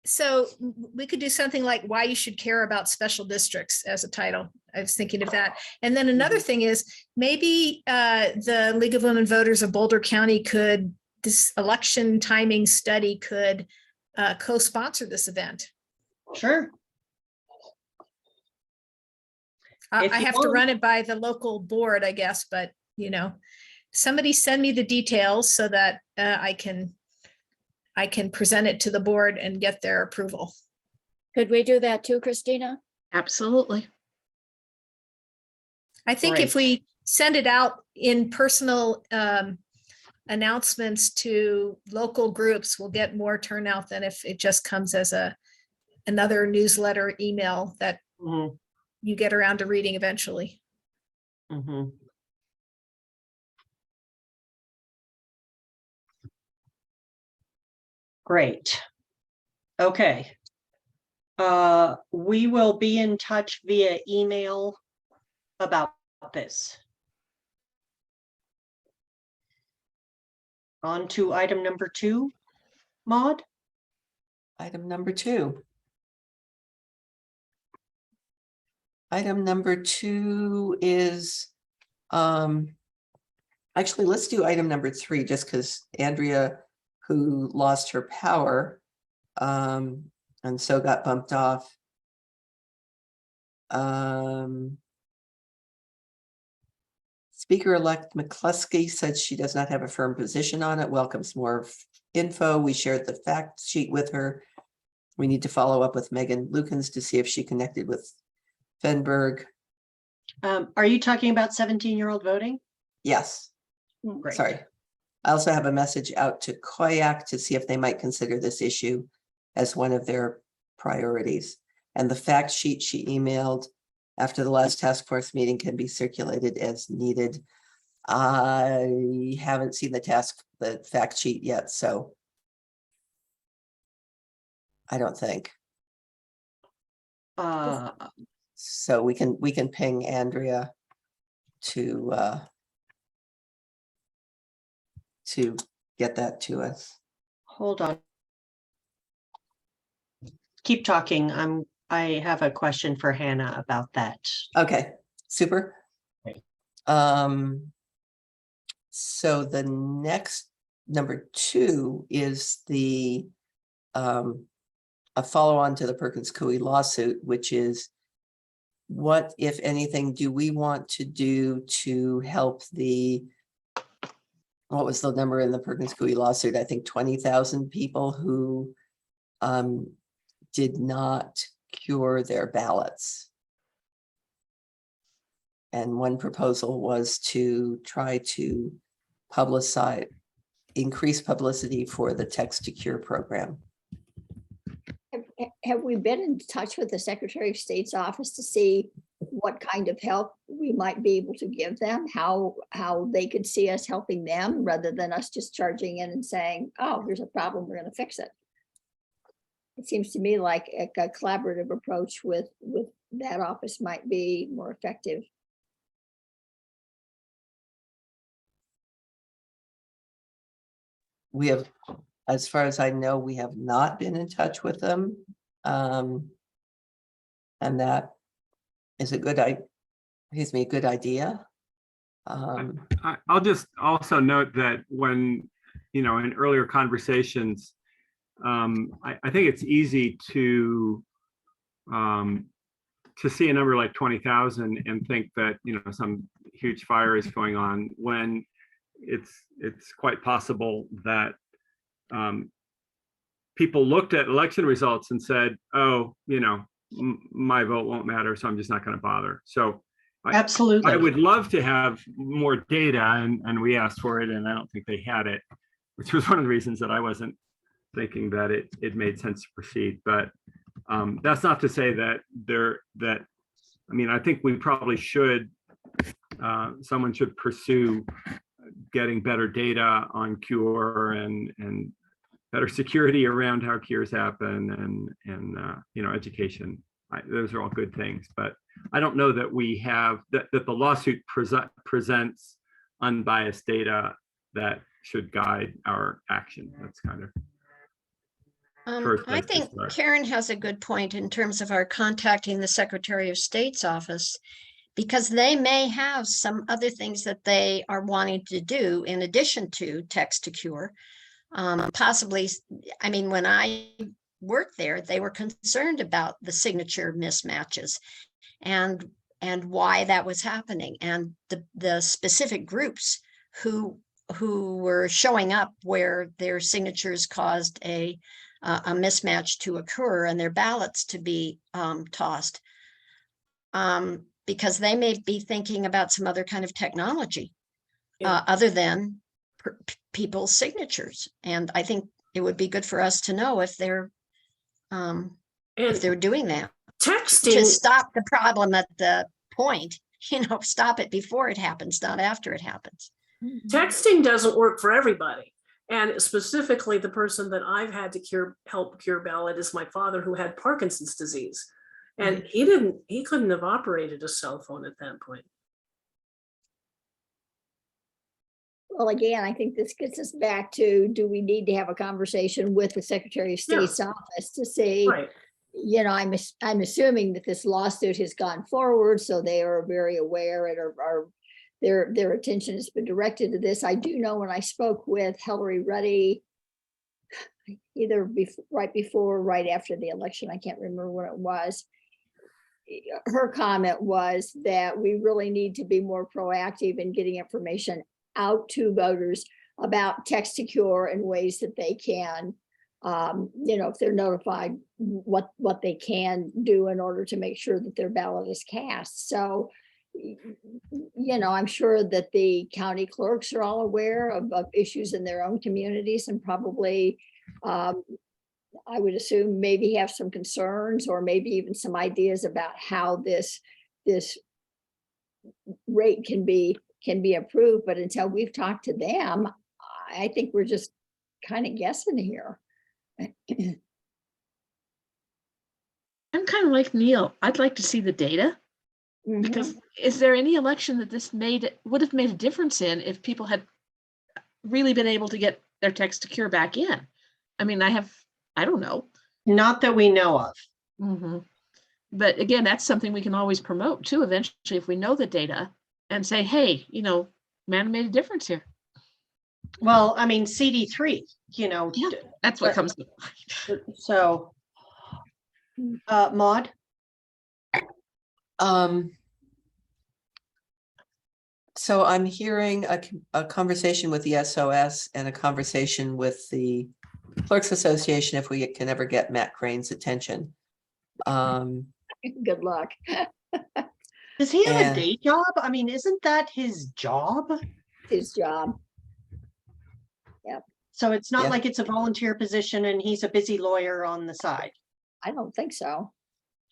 Speaker 10: So we could do something like why you should care about special districts as a title. I was thinking of that. And then another thing is maybe the League of Women Voters of Boulder County could, this election timing study could co-sponsor this event.
Speaker 2: Sure. If
Speaker 10: I
Speaker 2: you
Speaker 10: have to
Speaker 2: want.
Speaker 10: run it by the local board, I guess, but somebody send me the details so that I can present it to the board and get their approval.
Speaker 6: Could we do that too, Christina?
Speaker 10: Absolutely. I think if
Speaker 2: Great.
Speaker 10: we send it out in personal announcements to local groups, we'll get more turnout than if it just comes as another newsletter email that
Speaker 2: Mhm,
Speaker 10: you get around to reading eventually.
Speaker 2: mhm. Great. Okay. We will be in touch via email about this. On to item number 2, Maud?
Speaker 1: Item number 2. Item number 2 is, actually, let's do item number 3, just because Andrea, who lost her power, and so got bumped off. Speaker-elect McCluskey said she does not have a firm position on it, welcomes more info. We shared the fact sheet with her. We need to follow up with Megan Lukens to see if she connected with Fenberg.
Speaker 2: Are you talking about 17-year-old voting?
Speaker 1: Yes,
Speaker 2: Great.
Speaker 1: sorry. I also have a message out to Koyak to see if they might consider this issue as one of their priorities. And the fact sheet she emailed after the last task force meeting can be circulated as needed. I haven't seen the fact sheet yet, so I don't think. So we can ping Andrea to get that to us.
Speaker 2: Hold on. Keep talking. I have a question for Hannah about that.
Speaker 1: Okay, super.
Speaker 2: Okay.
Speaker 1: So the next number 2 is the a follow-on to the Perkins Coie lawsuit, which is what, if anything, do we want to do to help what was the number in the Perkins Coie lawsuit? I think 20,000 people who did not cure their ballots. And one proposal was to try to increase publicity for the Text to Cure program.
Speaker 5: Have we been in touch with the Secretary of State's office to see what kind of help we might be able to give them? How they could see us helping them rather than us just charging in and saying, oh, here's a problem, we're going to fix it. It seems to me like a collaborative approach with that office might be more effective.
Speaker 1: We have, as far as I know, we have not been in touch with them. And that is a good idea.
Speaker 3: I'll just also note that when, in earlier conversations, I think it's easy to see a number like 20,000 and think that, some huge fire is going on, when it's quite possible that people looked at election results and said, oh, my vote won't matter, so I'm just not going to bother. So
Speaker 2: Absolutely.
Speaker 3: I would love to have more data, and we asked for it, and I don't think they had it, which was one of the reasons that I wasn't thinking that it made sense to proceed. But that's not to say that I think we probably should, someone should pursue getting better data on cure and better security around how cures happen and education. Those are all good things, but I don't know that we have that the lawsuit presents unbiased data that should guide our action. That's kind of first
Speaker 5: I
Speaker 3: place to
Speaker 5: think
Speaker 3: start.
Speaker 5: Karen has a good point in terms of our contacting the Secretary of State's office, because they may have some other things that they are wanting to do in addition to text to cure. Possibly, I mean, when I worked there, they were concerned about the signature mismatches and why that was happening, and the specific groups who were showing up where their signatures caused a mismatch to occur and their ballots to be tossed, because they may be thinking about some other kind of technology other than people's signatures. And I think it would be good for us to know if they're doing that to
Speaker 8: Texting,
Speaker 5: stop the problem at the point, stop it before it happens, not after it happens.
Speaker 8: texting doesn't work for everybody. And specifically, the person that I've had to help cure ballot is my father, who had Parkinson's disease. And he couldn't have operated a cell phone at that point.
Speaker 11: Well, again, I think this gets us back to, do we need to have a conversation with the Secretary of State's office to say,
Speaker 8: Right.
Speaker 11: I'm assuming that this lawsuit has gone forward, so they are very aware and their attention has been directed to this. I do know when I spoke with Hillary Ruddy, either right before or right after the election, I can't remember what it was, her comment was that we really need to be more proactive in getting information out to voters about text to cure and ways that they can, if they're notified, what they can do in order to make sure that their ballot is cast. So, I'm sure that the county clerks are all aware of issues in their own communities, and probably, I would assume, maybe have some concerns or maybe even some ideas about how this rate can be approved. But until we've talked to them, I think we're just kind of guessing here.
Speaker 4: I'm kind of like Neil. I'd like to see the data, because is there any election that this would have made a difference in if people had really been able to get their text to cure back in? I mean, I don't know.
Speaker 2: Not that we know of.
Speaker 4: But again, that's something we can always promote too, eventually, if we know the data and say, hey, man made a difference here.
Speaker 2: Well, I mean, CD3,
Speaker 4: Yeah, that's what comes to mind.
Speaker 2: So, Maude?
Speaker 1: So I'm hearing a conversation with the SOS and a conversation with the Clerks Association if we can ever get Matt Crane's attention.
Speaker 11: Good luck.
Speaker 2: Does he have
Speaker 1: And-
Speaker 2: a day job? I mean, isn't that his job?
Speaker 11: His job.
Speaker 2: So it's not
Speaker 1: Yeah.
Speaker 2: like it's a volunteer position and he's a busy lawyer on the side.
Speaker 11: I don't think so.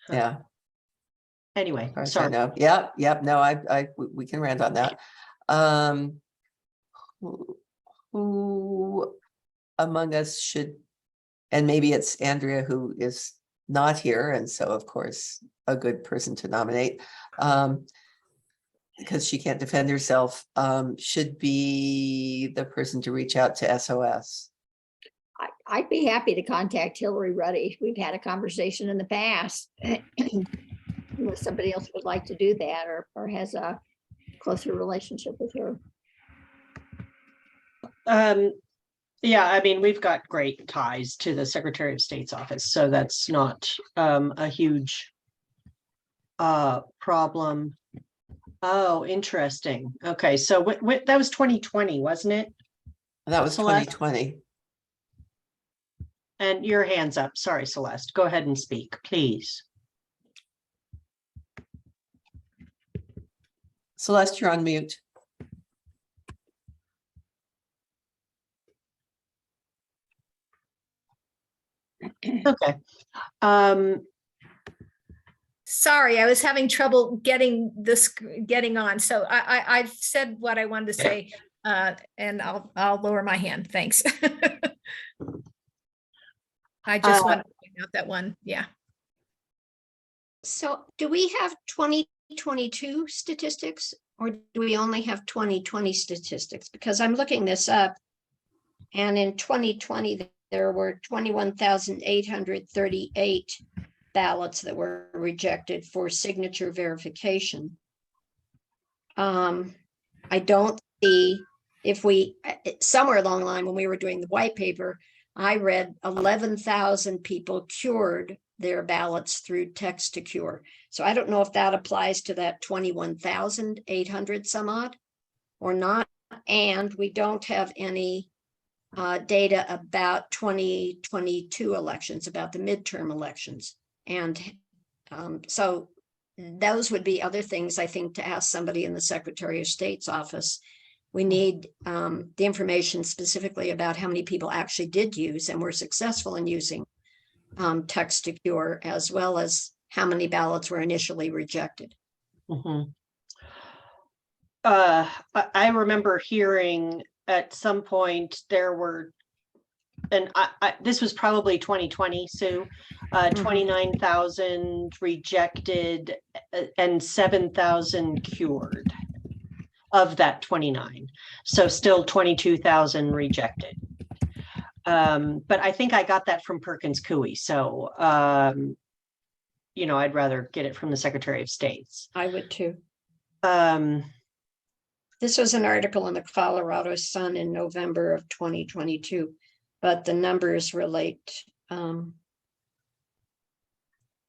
Speaker 1: Yeah.
Speaker 2: Anyway,
Speaker 1: As far as I
Speaker 2: sorry.
Speaker 1: know. Yep. No, we can rant on that. Who among us should, and maybe it's Andrea who is not here, and so of course a good person to nominate, because she can't defend herself, should be the person to reach out to SOS.
Speaker 11: I'd be happy to contact Hillary Ruddy. We've had a conversation in the past. Unless somebody else would like to do that or has a closer relationship with her.
Speaker 2: Yeah, I mean, we've got great ties to the Secretary of State's office, so that's not a huge problem. Oh, interesting. Okay, so that was 2020, wasn't it?
Speaker 1: That was
Speaker 2: Celeste?
Speaker 1: 2020.
Speaker 2: And your hand's up. Sorry, Celeste. Go ahead and speak, please.
Speaker 1: Celeste, you're on mute.
Speaker 2: Okay.
Speaker 10: Sorry, I was having trouble getting on. So I've said what I wanted to say, and I'll lower my hand. Thanks. I just want to point out that one. Yeah.
Speaker 5: So do we have 2022 statistics or do we only have 2020 statistics? Because I'm looking this up. And in 2020, there were 21,838 ballots that were rejected for signature verification. I don't see if somewhere along the line when we were doing the white paper, I read 11,000 people cured their ballots through text to cure. So I don't know if that applies to that 21,800 some odd or not. And we don't have any data about 2022 elections, about the midterm elections. And so those would be other things I think to ask somebody in the Secretary of State's office. We need the information specifically about how many people actually did use and were successful in using text to cure, as well as how many ballots were initially rejected.
Speaker 2: Mhm. I remember hearing at some point there were, and this was probably 2020, Sue, 29,000 rejected and 7,000 cured of that 29. So still 22,000 rejected. But I think I got that from Perkins Coie. So, I'd rather get it from the Secretary of State's.
Speaker 5: I would too. This was an article in the Colorado Sun in November of 2022, but the numbers relate.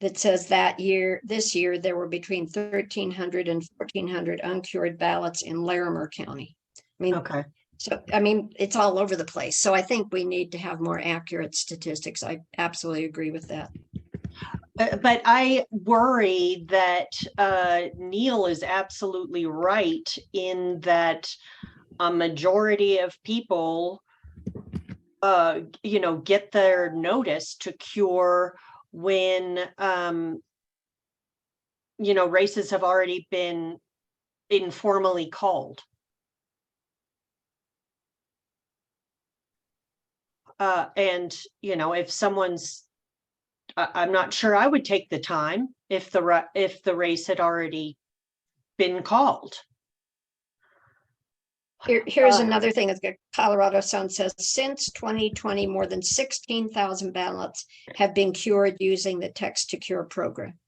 Speaker 5: That says this year, there were between 1,300 and 1,400 uncured ballots in Larimer County.
Speaker 2: Okay.
Speaker 5: So, it's all over the place. So I think we need to have more accurate statistics. I absolutely agree with that.
Speaker 2: But I worry that Neil is absolutely right in that a majority of people, get their notice to cure when, races have already been informally called. And, if someone's, I'm not sure I would take the time if the race had already been called.
Speaker 5: Here's another thing that the Colorado Sun says, since 2020, more than 16,000 ballots have been cured using the text to cure program.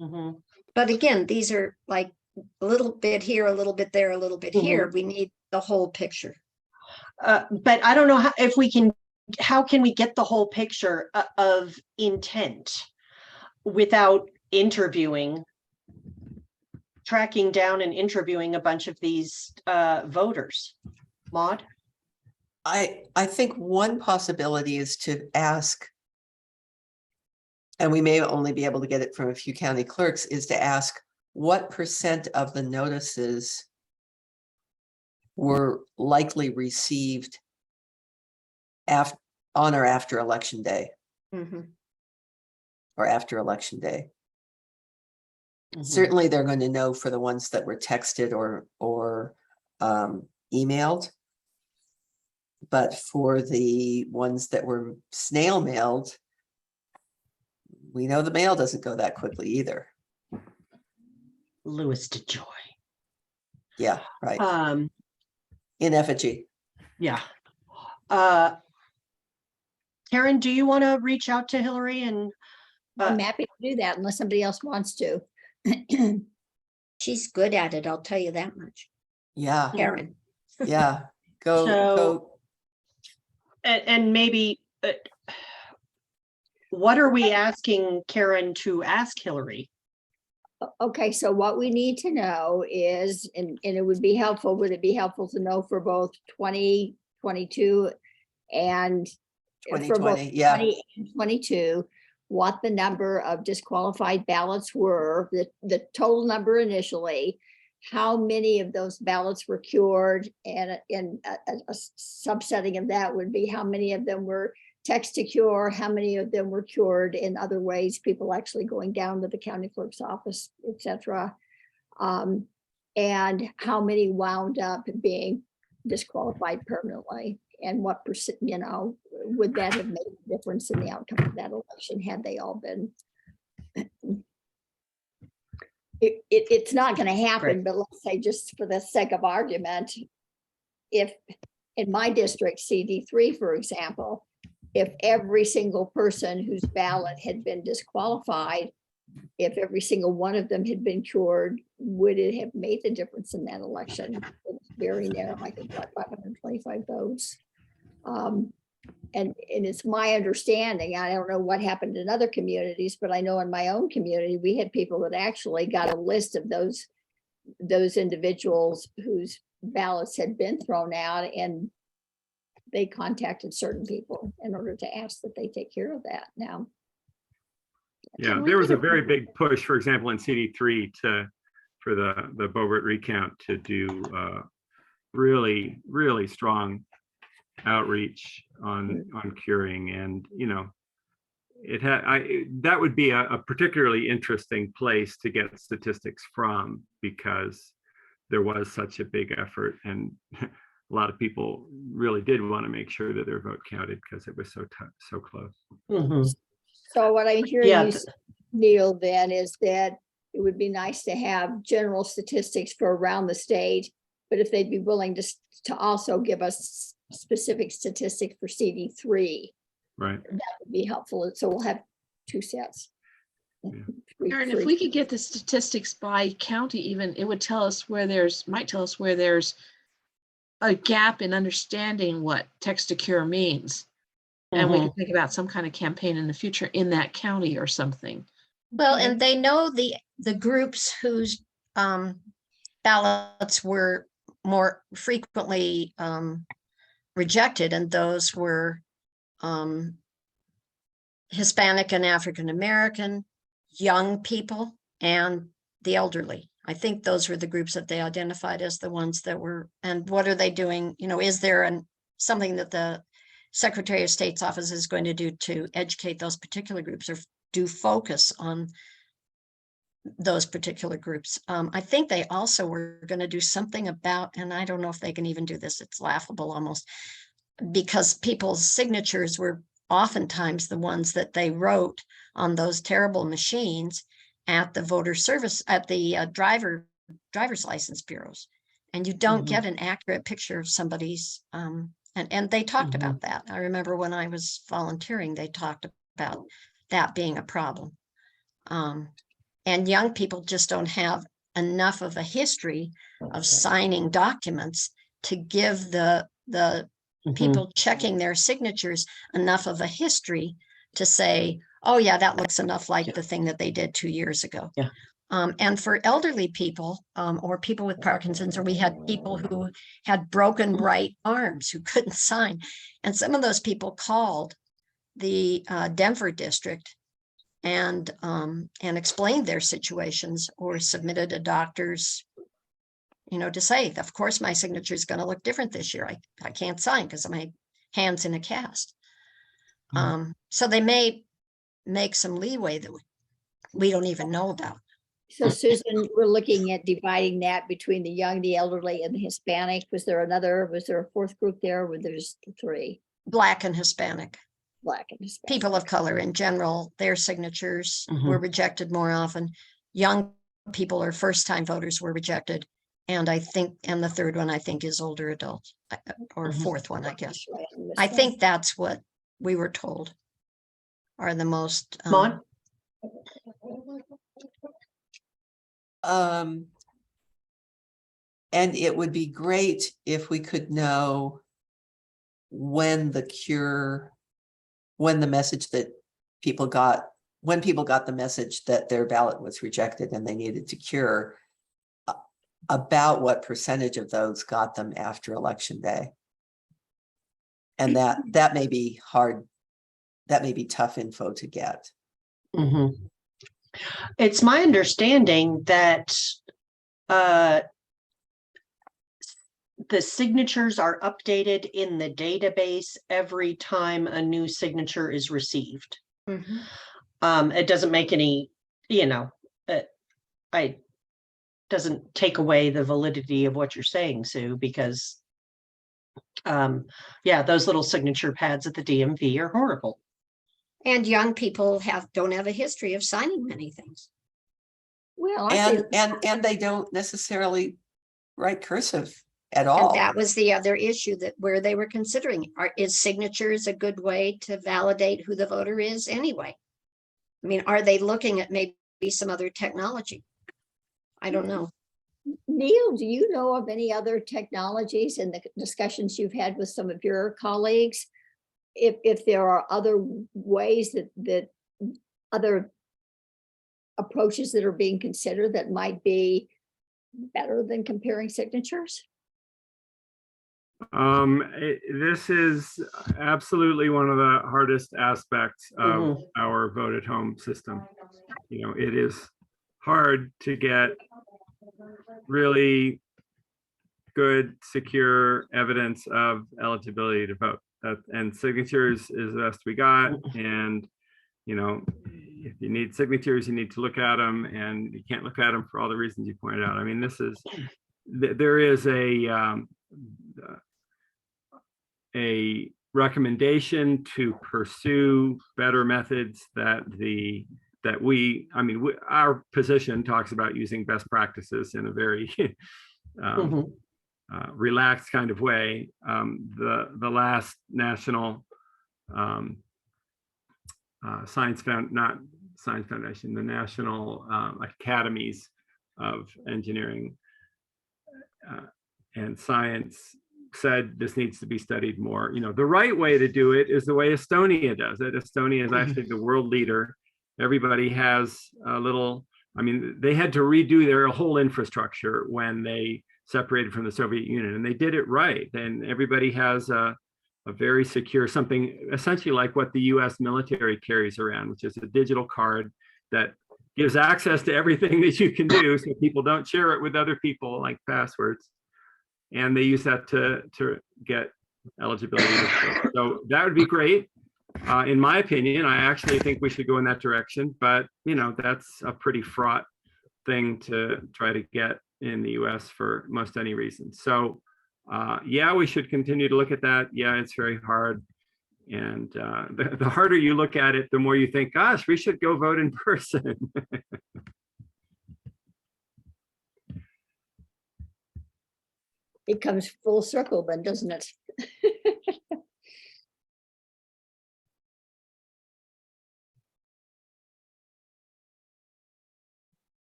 Speaker 2: Mhm.
Speaker 5: But again, these are like a little bit here, a little bit there, a little bit here. We need the whole picture.
Speaker 2: But I don't know how can we get the whole picture of intent without tracking down and interviewing a bunch of these voters? Maude?
Speaker 1: I think one possibility is to ask, and we may only be able to get it from a few county clerks, is to ask what % of the notices were likely received on or after election day. Or after election day. Certainly they're going to know for the ones that were texted or emailed. But for the ones that were snail mailed, we know the mail doesn't go that quickly either.
Speaker 2: Louis DeJoy.
Speaker 1: Yeah, right. In effigy.
Speaker 2: Yeah. Karen, do you want to reach out to Hillary and
Speaker 11: I'm happy to do that unless somebody else wants to.
Speaker 5: She's good at it, I'll tell you that much.
Speaker 1: Yeah,
Speaker 5: Karen.
Speaker 1: yeah. Go.
Speaker 2: And maybe what are we asking Karen to ask Hillary?
Speaker 11: Okay, so what we need to know is, and it would be helpful, would it be helpful to know for both 2022 and
Speaker 5: for both
Speaker 1: 2020, yeah.
Speaker 5: 20 and 22, what the number of disqualified ballots were, the total number initially, how many of those ballots were cured, and a subsetting of that would be how many of them were text to cure, how many of them were cured in other ways, people actually going down to the county clerk's office, etc. And how many wound up being disqualified permanently, and what percent, would that have made a difference in the outcome of that election had they all been? It's not going to happen,
Speaker 1: Right.
Speaker 5: but let's say, just for the sake of argument, if in my district, CD3, for example, if every single person whose ballot had been disqualified, if every single one of them had been cured, would it have made the difference in that election? It was very narrow, I think, like 525 votes. And it's my understanding, I don't know what happened in other communities, but I know in my own community, we had people that actually got a list of those individuals whose ballots had been thrown out, and they contacted certain people in order to ask that they take care of that now.
Speaker 3: Yeah,
Speaker 4: Can we
Speaker 3: there was
Speaker 4: get
Speaker 3: a very big push, for example, in CD3 for the Beaufort recount to do really, really strong outreach on curing, and that would be a particularly interesting place to get statistics from, because there was such a big effort, and a lot of people really did want to make sure that their vote counted because it was so close.
Speaker 1: Mhm.
Speaker 5: So what I hear
Speaker 2: Yeah,
Speaker 5: you, Neil, then is that it would be nice to have general statistics for around the state, but if they'd be willing to also give us specific statistics for CD3,
Speaker 3: Right.
Speaker 5: that would be helpful. So we'll have two sets.
Speaker 3: Yeah.
Speaker 4: Aaron, if we could get the statistics by county even, it would tell us might tell us where there's a gap in understanding what text to cure means. And we could think about some kind of campaign in the future in that county or something.
Speaker 5: Mm-hmm. Okay. Mm-hmm. Mm-hmm. And they know the groups whose ballots were more frequently rejected, and those were Hispanic and African American, young people, and the elderly. I think those were the groups that they identified as the ones that were. And what are they doing? Is there something that the Secretary of State's office is going to do to educate those particular groups, or do focus on those particular groups? I think they also were going to do something about, and I don't know if they can even do this, it's laughable almost, because people's signatures were oftentimes the ones that they wrote on those terrible machines at the voter service, at the driver's license bureaus. And you don't get an accurate picture of somebody's, and they talked about that. I remember when I was volunteering, they talked about that being a problem. And young people just don't have enough of a history of signing documents to give the people checking their signatures enough of a history to say, oh yeah, that looks enough like the thing that they did 2 years ago.
Speaker 1: Yeah.
Speaker 5: And for elderly people, or people with Parkinson's, or we had people who had broken right arms who couldn't sign. And some of those people called the Denver district and explained their situations, or submitted a doctor's, to say, of course, my signature is going to look different this year. I can't sign because my hand's in a cast. So they may make some leeway that we don't even know about. So Susan, we're looking at dividing that between the young, the elderly, and the Hispanic. Was there a fourth group there, or there's three? Black and Hispanic. Black and Hispanic. People of color in general, their signatures were rejected more often. Young people or first-time voters were rejected. And the third one, I think, is older adults, or fourth one, I guess. I think that's what we were told are the most.
Speaker 2: Mon?
Speaker 1: And it would be great if we could know when the message that people got, when people got the message that their ballot was rejected and they needed to cure, about what percentage of those got them after Election Day. And that may be hard that may be tough info to get.
Speaker 2: Mhm. It's my understanding that the signatures are updated in the database every time a new signature is received. It doesn't make any, doesn't take away the validity of what you're saying, Sue, because those little signature pads at the DMV are horrible.
Speaker 5: And young people don't have a history of signing many things.
Speaker 11: Well, aren't they-
Speaker 1: And they don't necessarily write cursive at
Speaker 5: And
Speaker 1: all.
Speaker 5: that was the other issue where they were considering, is signatures a good way to validate who the voter is anyway? I mean, are they looking at maybe some other technology? I don't know.
Speaker 11: Neil, do you know of any other technologies in the discussions you've had with some of your colleagues? If there are other ways that other approaches that are being considered that might be better than comparing signatures?
Speaker 3: This is absolutely one of the hardest aspects of our vote at home system. It is hard to get really good, secure evidence of eligibility to vote. And signatures is the best we got. And, if you need signatures, you need to look at them, and you can't look at them for all the reasons you pointed out. I mean, there is a recommendation to pursue better methods our position talks about using best practices in a very relaxed kind of way. The last national the National Academies of Engineering and Science said this needs to be studied more. The right way to do it is the way Estonia does it. Estonia is actually the world leader. Everybody has they had to redo their whole infrastructure when they separated from the Soviet Union, and they did it right. And everybody has a very secure, something essentially like what the US military carries around, which is a digital card that gives access to everything that you can do, so people don't share it with other people like passwords. And they use that to get eligibility. So that would be great. In my opinion, I actually think we should go in that direction, but that's a pretty fraught thing to try to get in the US for most any reason. So we should continue to look at that. Yeah, it's very hard. And the harder you look at it, the more you think, gosh, we should go vote in person.
Speaker 11: It comes full circle then, doesn't it?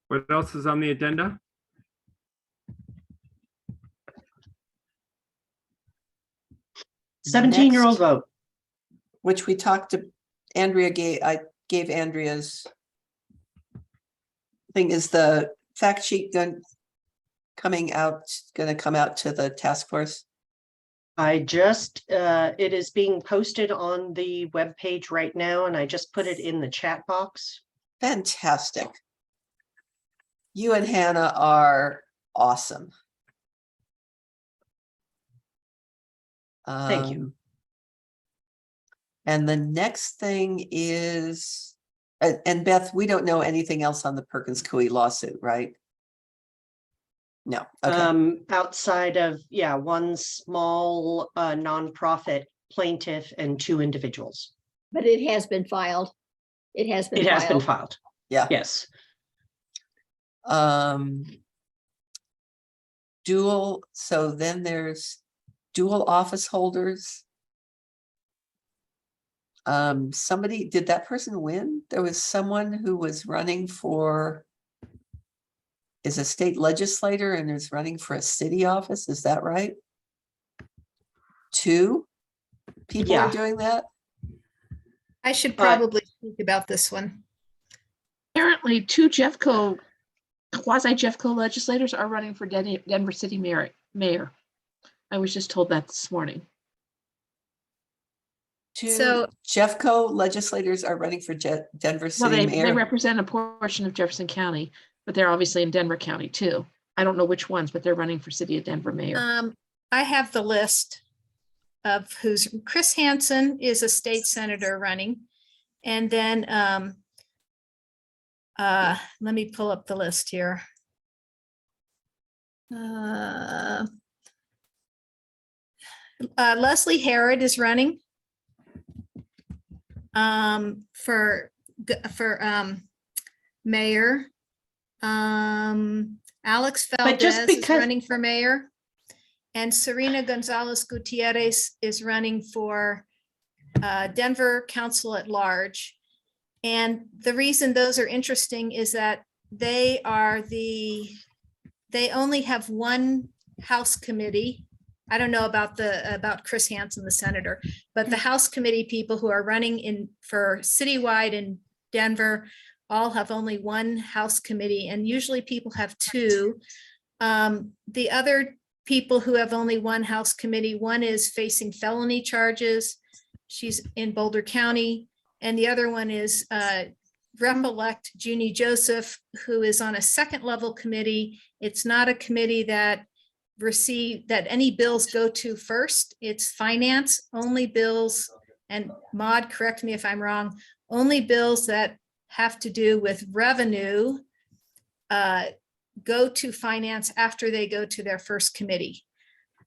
Speaker 3: What else is on the agenda?
Speaker 2: Seventeen-year-old vote.
Speaker 1: Which we talked to I gave Andrea's thing. Is the fact sheet going to come out to the task force?
Speaker 2: I just, it is being posted on the webpage right now, and I just put it in the chat box.
Speaker 1: Fantastic. You and Hannah are awesome.
Speaker 2: Thank you.
Speaker 1: And the next thing is, and Beth, we don't know anything else on the Perkins Coie lawsuit, right? No. Okay.
Speaker 2: Outside of, one small nonprofit plaintiff and 2 individuals.
Speaker 11: But it has been filed. It has been filed.
Speaker 1: Yeah.
Speaker 2: Yes.
Speaker 1: So then there's dual office holders. Did that person win? There was someone who was running is a state legislator and is running for a city office. Is that right? 2 people are doing that?
Speaker 10: I should probably speak about this one.
Speaker 4: Apparently 2 quasi Jeffco legislators are running for Denver City mayor. I was just told that this morning.
Speaker 1: Two
Speaker 10: So-
Speaker 1: Jeffco legislators are running for Denver
Speaker 4: Well,
Speaker 1: City
Speaker 4: they
Speaker 1: Mayor.
Speaker 4: represent a portion of Jefferson County, but they're obviously in Denver County too. I don't know which ones, but they're running for City of Denver mayor.
Speaker 10: I have the list of Chris Hansen is a state senator running. And then, let me pull up the list here. Leslie Harrod is running for mayor. Alex
Speaker 2: But just
Speaker 10: Valdez is
Speaker 2: because-
Speaker 10: running for mayor. And Serena Gonzalez Gutierrez is running for Denver Council at Large. And the reason those are interesting is that they only have one House committee. I don't know about Chris Hansen, the senator, but the House committee people who are running for citywide in Denver all have only one House committee, and usually people have two. The other people who have only one House committee, one is facing felony charges. She's in Boulder County. And the other one is Rep-elect Junie Joseph, who is on a second level committee. It's not a committee that any bills go to first. It's finance, only bills, and Maud, correct me if I'm wrong, only bills that have to do with revenue go to finance after they go to their first committee.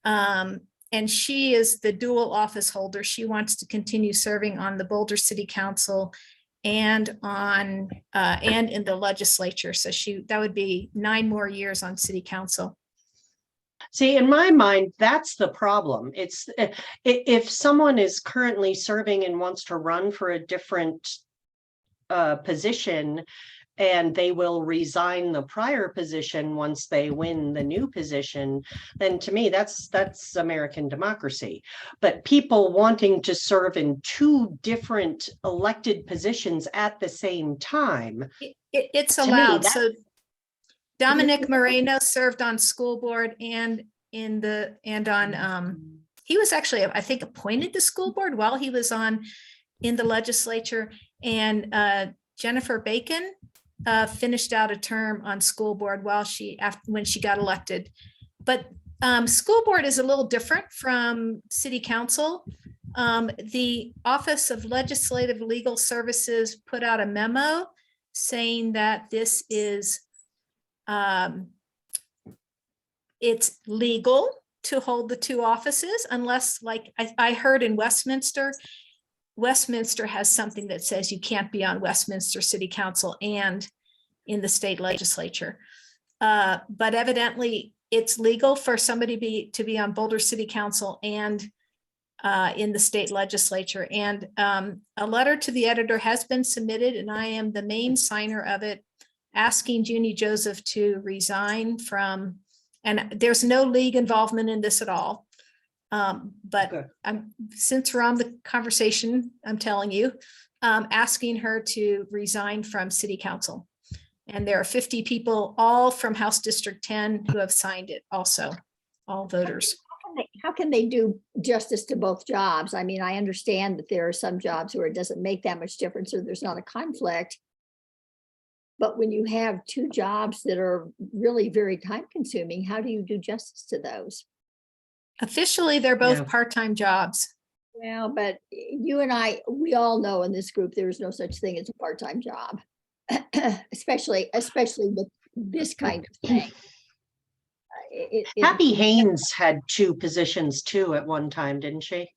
Speaker 10: And she is the dual office holder. She wants to continue serving on the Boulder City Council and in the legislature. So that would be 9 more years on city council.
Speaker 2: See, in my mind, that's the problem. It's if someone is currently serving and wants to run for a different position, and they will resign the prior position once they win the new position, then to me, that's American democracy. But people wanting to serve in 2 different elected positions at the same time.
Speaker 10: It's
Speaker 2: To me,
Speaker 10: allowed.
Speaker 2: that-
Speaker 10: So Dominic Moreno served on school board and he was actually, I think, appointed to school board while he was in the legislature. And Jennifer Bacon finished out a term on school board when she got elected. But school board is a little different from city council. The Office of Legislative Legal Services put out a memo saying that this is it's legal to hold the 2 offices unless, like I heard in Westminster has something that says you can't be on Westminster City Council and in the state legislature. But evidently it's legal for somebody to be on Boulder City Council and in the state legislature. And a letter to the editor has been submitted, and I am the main signer of it, asking Junie Joseph to resign from, and there's no league involvement in this at all. But
Speaker 2: Okay.
Speaker 10: since we're on the conversation, I'm telling you, asking her to resign from city council. And there are 50 people, all from House District 10, who have signed it also, all voters.
Speaker 11: How can they do justice to both jobs? I mean, I understand that there are some jobs where it doesn't make that much difference or there's not a conflict. But when you have 2 jobs that are really very time consuming, how do you do justice to those?
Speaker 10: Officially, they're both
Speaker 2: Yeah.
Speaker 10: part-time jobs.
Speaker 11: Well, but you and I, we all know in this group, there is no such thing as a part-time job. especially with this kind of thing.
Speaker 2: Happy Haynes had 2 positions too at one time, didn't she?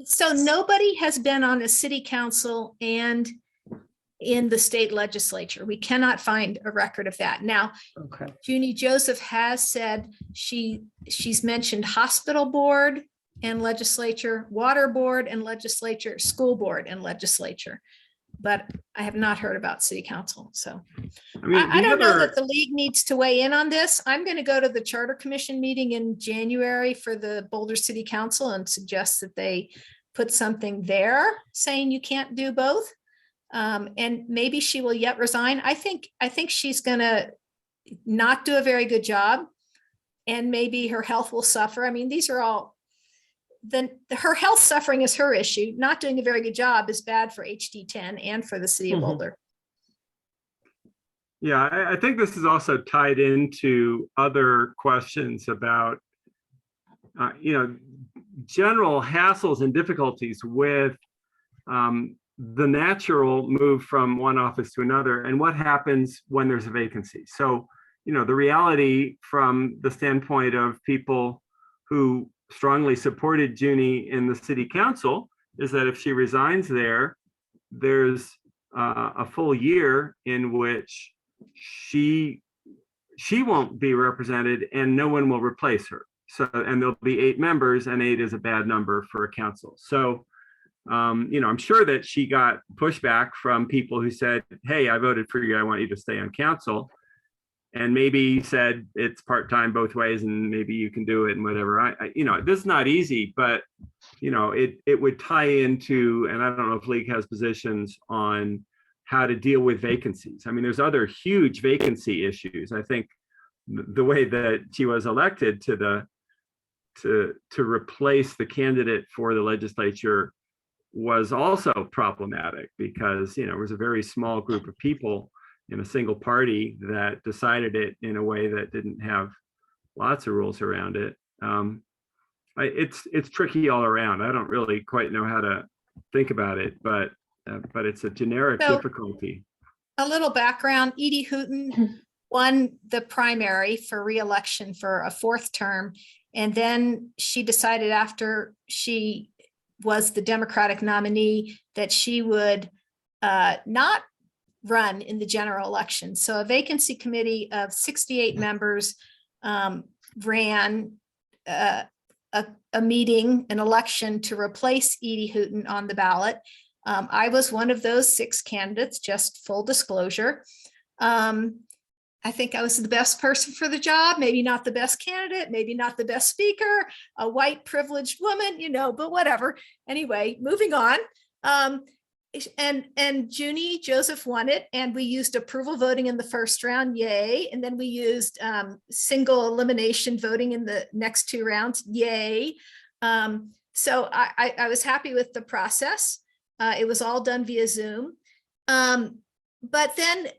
Speaker 10: So nobody has been on a city council and in the state legislature. We cannot find a record of that. Now,
Speaker 2: Okay.
Speaker 10: Junie Joseph has said she's mentioned hospital board and legislature, water board and legislature, school board and legislature. But I have not heard about city council. So
Speaker 3: I mean,
Speaker 10: I
Speaker 3: the
Speaker 10: don't know
Speaker 3: other-
Speaker 10: that the league needs to weigh in on this. I'm going to go to the charter commission meeting in January for the Boulder City Council and suggest that they put something there saying you can't do both. And maybe she will yet resign. I think she's going to not do a very good job, and maybe her health will suffer. I mean, these are all then her health suffering is her issue. Not doing a very good job is bad for HD10 and for the city of
Speaker 1: Mhm.
Speaker 10: Boulder.
Speaker 3: Yeah, I think this is also tied into other questions about, general hassles and difficulties with the natural move from one office to another and what happens when there's a vacancy. So, the reality from the standpoint of people who strongly supported Junie in the city council is that if she resigns there, there's a full year in which she won't be represented and no one will replace her. So, and there'll be 8 members, and 8 is a bad number for a council. So, I'm sure that she got pushback from people who said, hey, I voted for you, I want you to stay on council. And maybe said it's part-time both ways and maybe you can do it and whatever. This is not easy, but it would tie into, and I don't know if League has positions on how to deal with vacancies. I mean, there's other huge vacancy issues. I think the way that she was elected to replace the candidate for the legislature was also problematic because, it was a very small group of people in a single party that decided it in a way that didn't have lots of rules around it. It's tricky all around. I don't really quite know how to think about it, but it's a generic
Speaker 10: So-
Speaker 3: difficulty.
Speaker 10: A little background, Edie Hooten won the primary for reelection for a 4th term. And then she decided after she was the Democratic nominee that she would not run in the general election. So a vacancy committee of 68 members ran a meeting, an election to replace Edie Hooten on the ballot. I was one of those 6 candidates, just full disclosure. I think I was the best person for the job, maybe not the best candidate, maybe not the best speaker, a white privileged woman, but whatever. Anyway, moving on. And Junie Joseph won it, and we used approval voting in the first round, yay. And then we used single elimination voting in the next 2 rounds, yay. So I was happy with the process. It was all done via Zoom. But then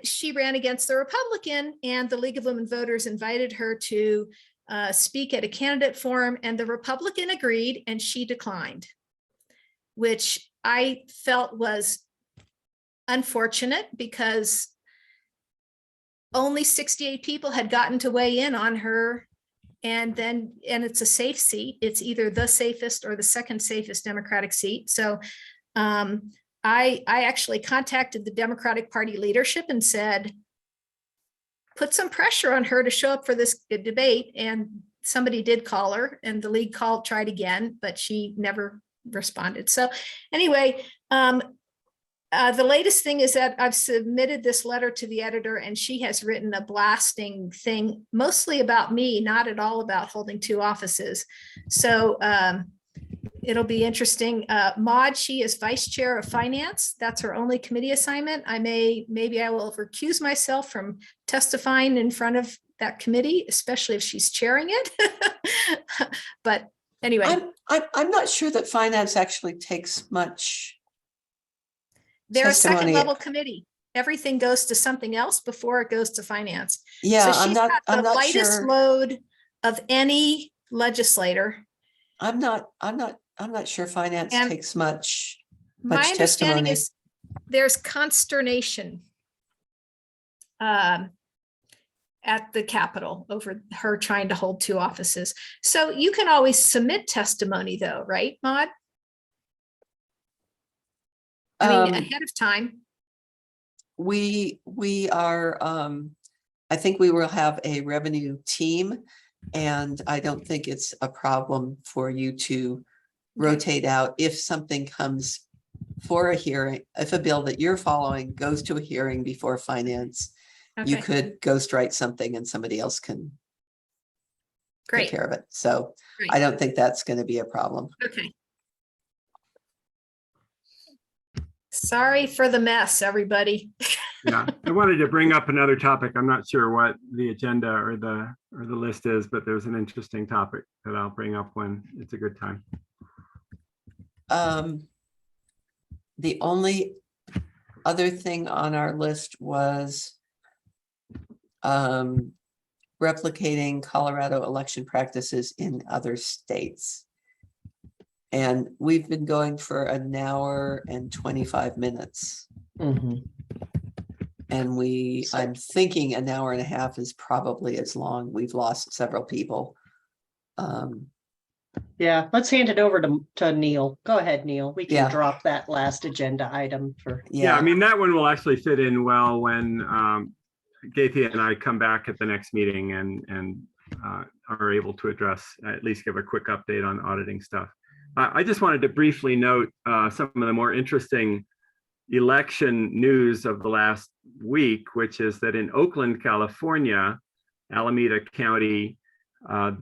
Speaker 10: she ran against the Republican, and the League of Women Voters invited her to speak at a candidate forum, and the Republican agreed and she declined, which I felt was unfortunate because only 68 people had gotten to weigh in on her. And it's a safe seat. It's either the safest or the second safest Democratic seat. So I actually contacted the Democratic Party leadership and said, put some pressure on her to show up for this debate. And somebody did call her, and the league tried again, but she never responded. So anyway, the latest thing is that I've submitted this letter to the editor, and she has written a blasting thing, mostly about me, not at all about holding 2 offices. So it'll be interesting. Maud, she is vice chair of finance. That's her only committee assignment. Maybe I will recuse myself from testifying in front of that committee, especially if she's chairing it. But anyway.
Speaker 1: I'm not sure that finance actually takes much.
Speaker 10: They're a second
Speaker 1: testimony.
Speaker 10: level committee. Everything goes to something else before it goes to finance.
Speaker 1: Yeah,
Speaker 10: So she's got
Speaker 1: I'm
Speaker 10: the
Speaker 1: not
Speaker 10: lightest
Speaker 1: sure.
Speaker 10: load of any legislator.
Speaker 1: I'm not sure finance
Speaker 10: And
Speaker 1: takes much
Speaker 10: My understanding
Speaker 1: testimony.
Speaker 10: is there's consternation at the Capitol over her trying to hold 2 offices. So you can always submit testimony though, right, Maud? I mean, ahead of time.
Speaker 1: We are, I think we will have a revenue team, and I don't think it's a problem for you to rotate out if something comes for a hearing. If a bill that you're following goes to a hearing before finance, you
Speaker 10: Okay,
Speaker 1: could ghostwrite something and somebody else can take
Speaker 10: great.
Speaker 1: care of it. So
Speaker 10: Great.
Speaker 1: I don't think that's going to be a problem.
Speaker 10: Okay. Sorry for the mess, everybody.
Speaker 3: Yeah, I wanted to bring up another topic. I'm not sure what the agenda or the list is, but there's an interesting topic that I'll bring up when it's a good time.
Speaker 1: The only other thing on our list was replicating Colorado election practices in other states. And we've been going for an hour and 25 minutes. And I'm thinking an hour and a half is probably as long. We've lost several people.
Speaker 2: Yeah, let's hand it over to Neil. Go ahead, Neil. We
Speaker 1: Yeah.
Speaker 2: can drop that last agenda item for.
Speaker 3: Yeah, I mean, that one will actually fit in well when Gaithia and I come back at the next meeting and are able to address, at least give a quick update on auditing stuff. I just wanted to briefly note some of the more interesting election news of the last week, which is that in Oakland, California, Alameda County, an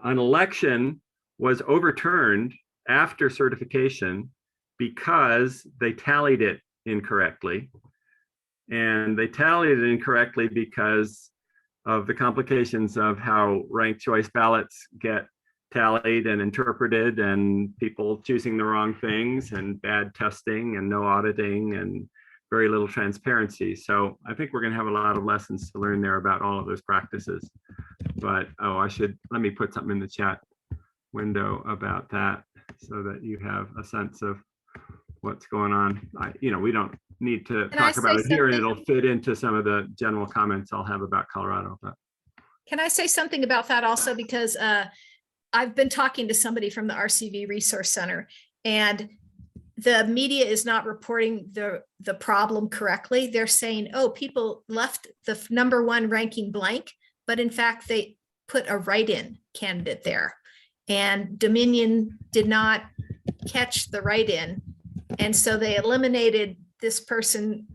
Speaker 3: election was overturned after certification because they tallied it incorrectly. And they tallied it incorrectly because of the complications of how ranked choice ballots get tallied and interpreted, and people choosing the wrong things, and bad testing and no auditing and very little transparency. So I think we're going to have a lot of lessons to learn there about all of those practices. But let me put something in the chat window about that so that you have a sense of what's going on. We don't need to
Speaker 10: Can I
Speaker 3: talk about
Speaker 10: say
Speaker 3: it here, and
Speaker 10: something?
Speaker 3: it'll fit into some of the general comments I'll have about Colorado. But
Speaker 10: Can I say something about that also? Because I've been talking to somebody from the RCV Resource Center, and the media is not reporting the problem correctly. They're saying, oh, people left the #1 ranking blank, but in fact, they put a write-in candidate there. And Dominion did not catch the write-in. And so they eliminated this person.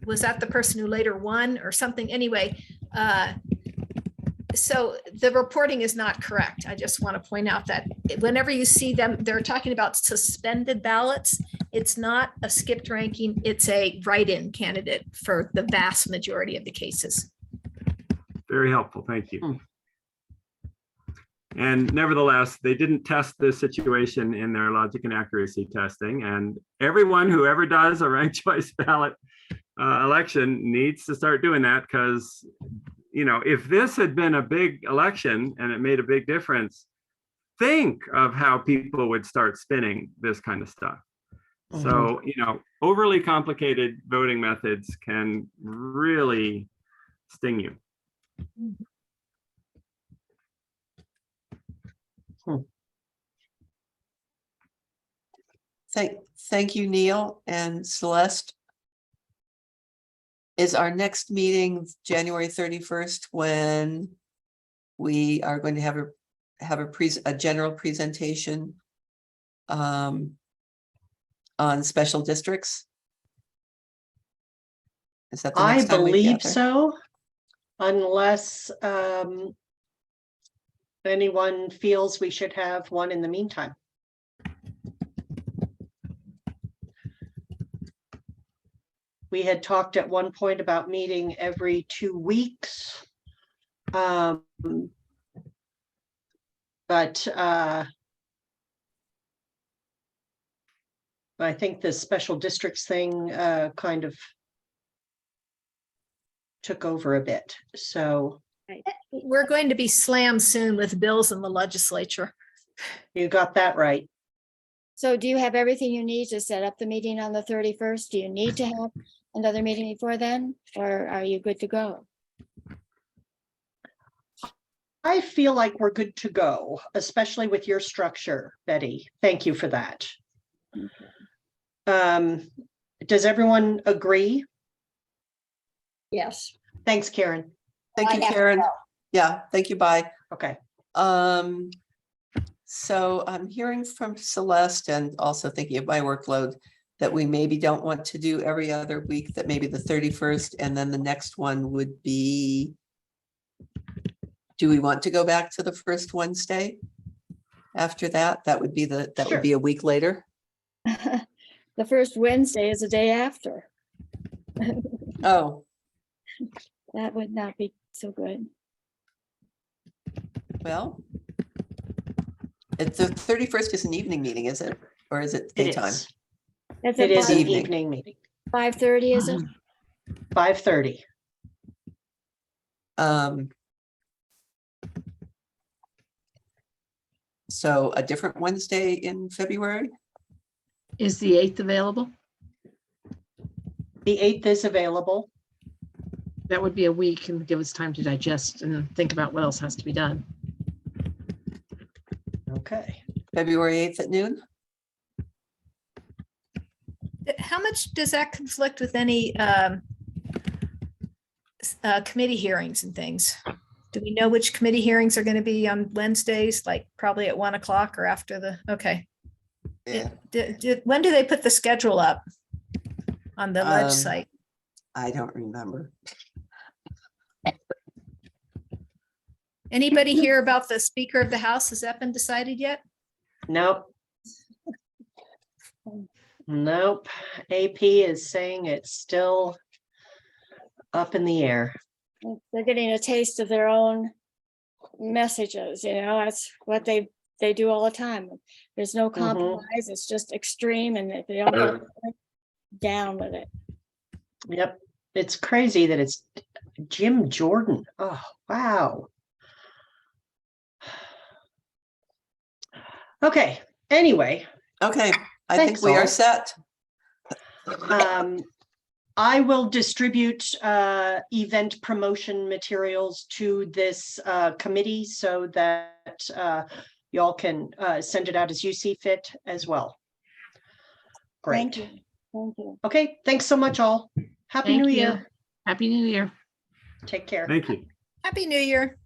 Speaker 10: Was that the person who later won or something? Anyway, so the reporting is not correct. I just want to point out that whenever you see them, they're talking about suspended ballots. It's not a skipped ranking. It's a write-in candidate for the vast majority of the cases.
Speaker 3: very helpful. Thank you. And nevertheless, they didn't test this situation in their logic and accuracy testing. And everyone who ever does a ranked choice ballot election needs to start doing that, because, if this had been a big election and it made a big difference, think of how people would start spinning this kind of stuff. So, overly complicated voting methods can really sting you.
Speaker 1: Thank you, Neil and Celeste. Is our next meeting January 31st, when we are going to have a general presentation on special districts? Is that the
Speaker 2: I
Speaker 1: next time we
Speaker 2: believe
Speaker 1: gather?
Speaker 2: so, unless anyone feels we should have one in the meantime. We had talked at one point about meeting every 2 weeks. But I think the special districts thing kind of took over a bit. So
Speaker 10: We're going to be slammed soon with bills in the legislature.
Speaker 2: you got that right.
Speaker 6: So do you have everything you need to set up the meeting on the 31st? Do you need to have another meeting before then, or are you good to go?
Speaker 2: I feel like we're good to go, especially with your structure, Betty. Thank you for that. Does everyone agree?
Speaker 11: Yes.
Speaker 2: Thanks, Karen.
Speaker 1: Thank
Speaker 11: I
Speaker 1: you,
Speaker 11: have to
Speaker 1: Karen.
Speaker 11: go.
Speaker 1: Yeah, thank you, bye.
Speaker 2: Okay.
Speaker 1: So I'm hearing from Celeste, and also thinking of my workload, that we maybe don't want to do every other week, that maybe the 31st, and then the next one would be, do we want to go back to the first Wednesday after that? That would be
Speaker 2: Sure.
Speaker 1: a week later.
Speaker 6: The first Wednesday is the day after.
Speaker 1: Oh,
Speaker 6: That would not be so good.
Speaker 1: well. It's the 31st is an evening meeting, is it? Or is it
Speaker 2: It
Speaker 1: daytime?
Speaker 2: is.
Speaker 6: That's
Speaker 2: It
Speaker 6: at
Speaker 2: is an
Speaker 1: Evening.
Speaker 2: evening meeting,
Speaker 6: 5:30, is it?
Speaker 2: 5:30.
Speaker 1: So a different Wednesday in February?
Speaker 4: Is the 8th available?
Speaker 2: The 8th is available.
Speaker 4: That would be a week and give us time to digest and think about what else has to be done.
Speaker 2: Okay.
Speaker 1: February 8th at noon?
Speaker 10: How much does that conflict with any committee hearings and things? Do we know which committee hearings are going to be on Wednesdays, like probably at 1 o'clock or after the, okay.
Speaker 1: Yeah,
Speaker 10: When do they put the schedule up on the ledge
Speaker 1: Um,
Speaker 10: site?
Speaker 1: I don't remember.
Speaker 10: Anybody hear about the Speaker of the House? Has that been decided yet?
Speaker 2: Nope. Nope. AP is saying it's still up in the air.
Speaker 6: They're getting a taste of their own messages, that's what they do all the time. There's no compromise, it's just extreme, and if they don't go down with it.
Speaker 2: Yep. It's crazy that it's Jim Jordan. Oh, wow. Okay, anyway,
Speaker 1: Okay, I think
Speaker 2: Thanks,
Speaker 1: we are
Speaker 2: all.
Speaker 1: set.
Speaker 2: I will distribute event promotion materials to this committee so that y'all can send it out as you see fit as well.
Speaker 6: Thank
Speaker 2: Great.
Speaker 6: you. Thank you.
Speaker 2: Okay, thanks so much, all. Happy
Speaker 4: Thank
Speaker 2: New
Speaker 4: you.
Speaker 2: Year.
Speaker 4: Happy New Year.
Speaker 2: Take care.
Speaker 3: Thank you.
Speaker 10: Happy New Year.